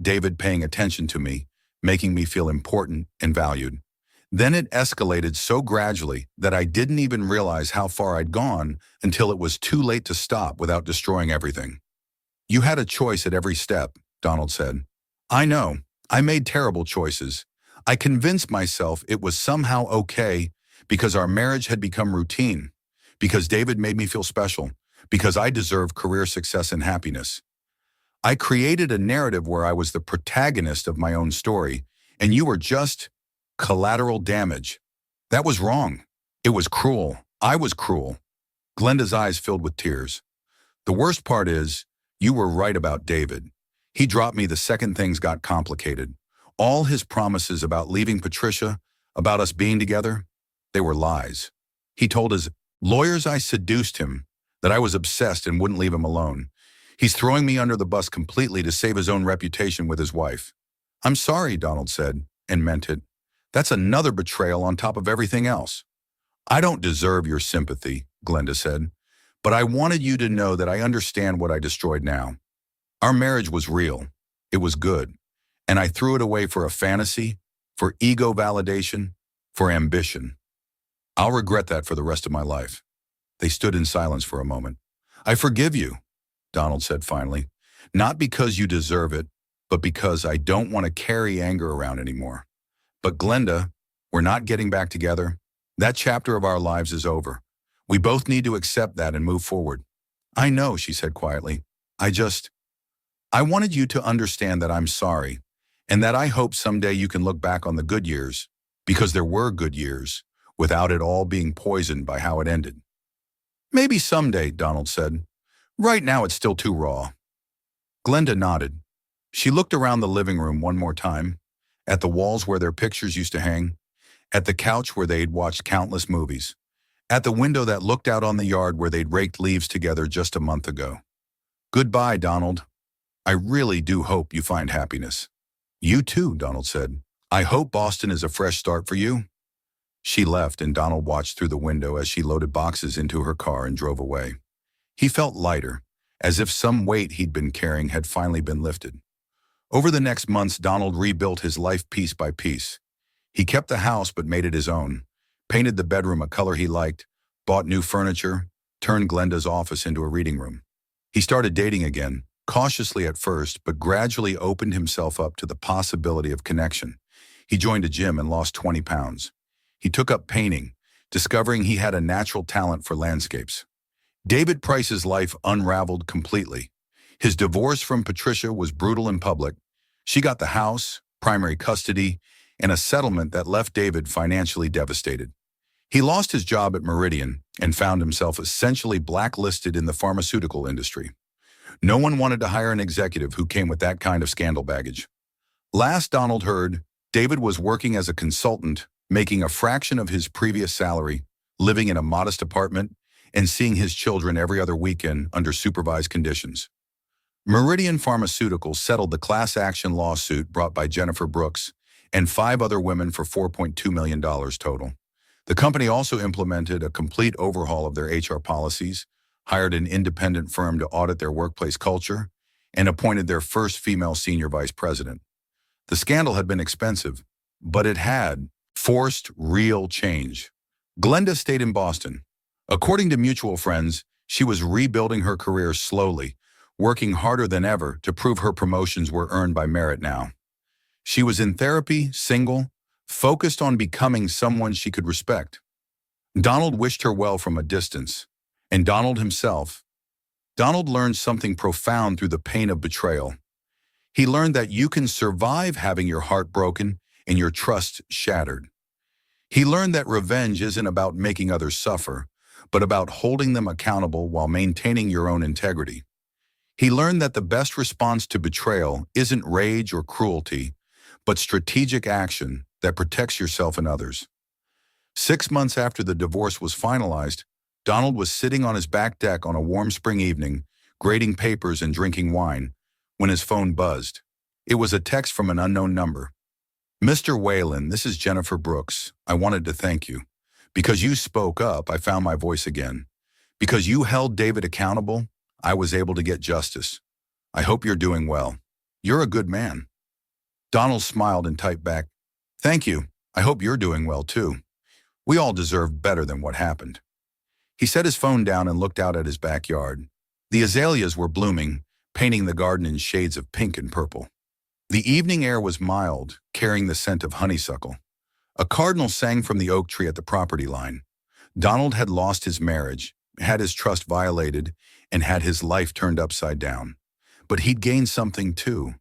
David paying attention to me, making me feel important and valued. Then it escalated so gradually that I didn't even realize how far I'd gone until it was too late to stop without destroying everything. You had a choice at every step, Donald said. I know. I made terrible choices. I convinced myself it was somehow okay because our marriage had become routine, because David made me feel special, because I deserved career success and happiness. I created a narrative where I was the protagonist of my own story, and you were just collateral damage. That was wrong. It was cruel. I was cruel. Glenda's eyes filled with tears. The worst part is, you were right about David. He dropped me the second things got complicated. All his promises about leaving Patricia, about us being together, they were lies. He told his lawyers I seduced him, that I was obsessed and wouldn't leave him alone. He's throwing me under the bus completely to save his own reputation with his wife. I'm sorry, Donald said, and meant it. That's another betrayal on top of everything else. I don't deserve your sympathy, Glenda said, but I wanted you to know that I understand what I destroyed now. Our marriage was real. It was good. And I threw it away for a fantasy, for ego validation, for ambition. I'll regret that for the rest of my life." They stood in silence for a moment. "I forgive you," Donald said finally. "Not because you deserve it, but because I don't want to carry anger around anymore. But Glenda, we're not getting back together. That chapter of our lives is over. We both need to accept that and move forward." "I know," she said quietly. I wanted you to understand that I'm sorry, and that I hope someday you can look back on the good years, because there were good years, without it all being poisoned by how it ended." "Maybe someday," Donald said. "Right now it's still too raw." Glenda nodded. She looked around the living room one more time, at the walls where their pictures used to hang, at the couch where they'd watched countless movies, at the window that looked out on the yard where they'd raked leaves together just a month ago. "Goodbye, Donald. I really do hope you find happiness." "You too," Donald said. "I hope Boston is a fresh start for you." She left, and Donald watched through the window as she loaded boxes into her car and drove away. He felt lighter, as if some weight he'd been carrying had finally been lifted. Over the next months, Donald rebuilt his life piece by piece. He kept the house but made it his own, painted the bedroom a color he liked, bought new furniture, turned Glenda's office into a reading room. He started dating again, cautiously at first, but gradually opened himself up to the possibility of connection. He joined a gym and lost 20 pounds. He took up painting, discovering he had a natural talent for landscapes. David Price's life unraveled completely. His divorce from Patricia was brutal in public. She got the house, primary custody, and a settlement that left David financially devastated. He lost his job at Meridian and found himself essentially blacklisted in the pharmaceutical industry. No one wanted to hire an executive who came with that kind of scandal baggage. Last Donald heard, David was working as a consultant, making a fraction of his previous salary, living in a modest apartment, and seeing his children every other weekend under supervised conditions. Meridian Pharmaceuticals settled the class action lawsuit brought by Jennifer Brooks and 5 other women for $4.2 million total. The company also implemented a complete overhaul of their HR policies, hired an independent firm to audit their workplace culture, and appointed their first female senior vice president. The scandal had been expensive, but it had forced real change. Glenda stayed in Boston. According to mutual friends, she was rebuilding her career slowly, working harder than ever to prove her promotions were earned by merit now. She was in therapy, single, focused on becoming someone she could respect. Donald wished her well from a distance. And Donald learned something profound through the pain of betrayal. He learned that you can survive having your heart broken and your trust shattered. He learned that revenge isn't about making others suffer, but about holding them accountable while maintaining your own integrity. He learned that the best response to betrayal isn't rage or cruelty, but strategic action that protects yourself and others. 6 months after the divorce was finalized, Donald was sitting on his back deck on a warm spring evening, grading papers and drinking wine, when his phone buzzed. It was a text from an unknown number. "Mr. Whalen, this is Jennifer Brooks. I wanted to thank you. Because you spoke up, I found my voice again. Because you held David accountable, I was able to get justice. I hope you're doing well. You're a good man." Donald smiled and typed back, "Thank you. I hope you're doing well too. We all deserve better than what happened." He set his phone down and looked out at his backyard. The azaleas were blooming, painting the garden in shades of pink and purple. The evening air was mild, carrying the scent of honeysuckle. A cardinal sang from the oak tree at the property line. Donald had lost his marriage, had his trust violated, and had his life turned upside down. But he'd gained something too: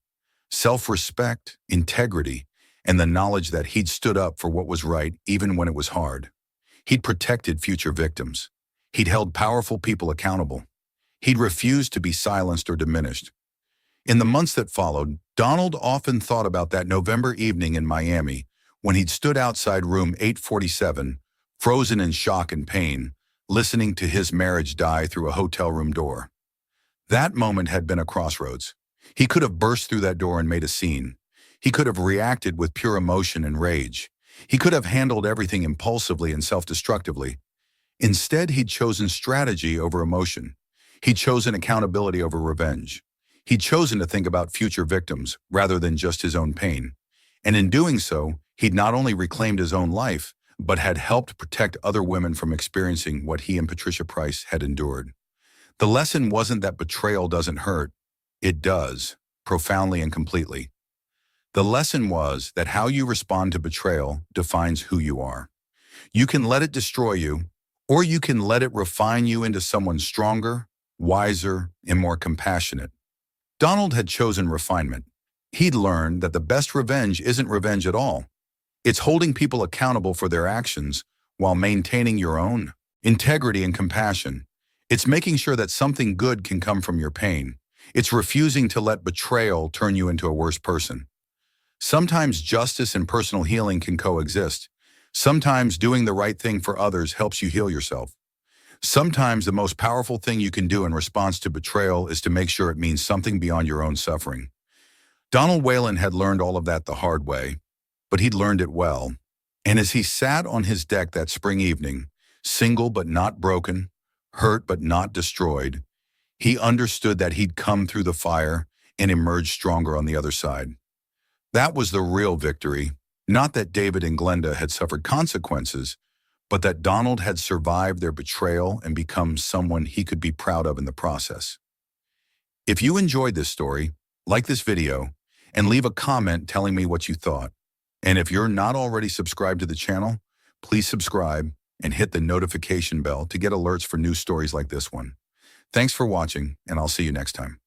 self-respect, integrity, and the knowledge that he'd stood up for what was right even when it was hard. He'd protected future victims. He'd held powerful people accountable. He'd refused to be silenced or diminished. In the months that followed, Donald often thought about that November evening in Miami when he'd stood outside room 847, frozen in shock and pain, listening to his marriage die through a hotel room door. That moment had been a crossroads. He could have burst through that door and made a scene. He could have reacted with pure emotion and rage. He could have handled everything impulsively and self-destructively. Instead, he'd chosen strategy over emotion. He'd chosen accountability over revenge. He'd chosen to think about future victims rather than just his own pain. And in doing so, he'd not only reclaimed his own life, but had helped protect other women from experiencing what he and Patricia Price had endured. The lesson wasn't that betrayal doesn't hurt. It does, profoundly and completely. The lesson was that how you respond to betrayal defines who you are. You can let it destroy you, or you can let it refine you into someone stronger, wiser, and more compassionate. Donald had chosen refinement. He'd learned that the best revenge isn't revenge at all. It's holding people accountable for their actions while maintaining your own integrity and compassion. It's making sure that something good can come from your pain. It's refusing to let betrayal turn you into a worse person. Sometimes justice and personal healing can coexist. Sometimes doing the right thing for others helps you heal yourself. Sometimes the most powerful thing you can do in response to betrayal is to make sure it means something beyond your own suffering. Donald Whalen had learned all of that the hard way, but he'd learned it well. And as he sat on his deck that spring evening, single but not broken, hurt but not destroyed, he understood that he'd come through the fire and emerged stronger on the other side. That was the real victory, not that David and Glenda had suffered consequences, but that Donald had survived their betrayal and become someone he could be proud of in the process. If you enjoyed this story, like this video and leave a comment telling me what you thought. And if you're not already subscribed to the channel, please subscribe and hit the notification bell to get alerts for new stories like this one. Thanks for watching, and I'll see you next time.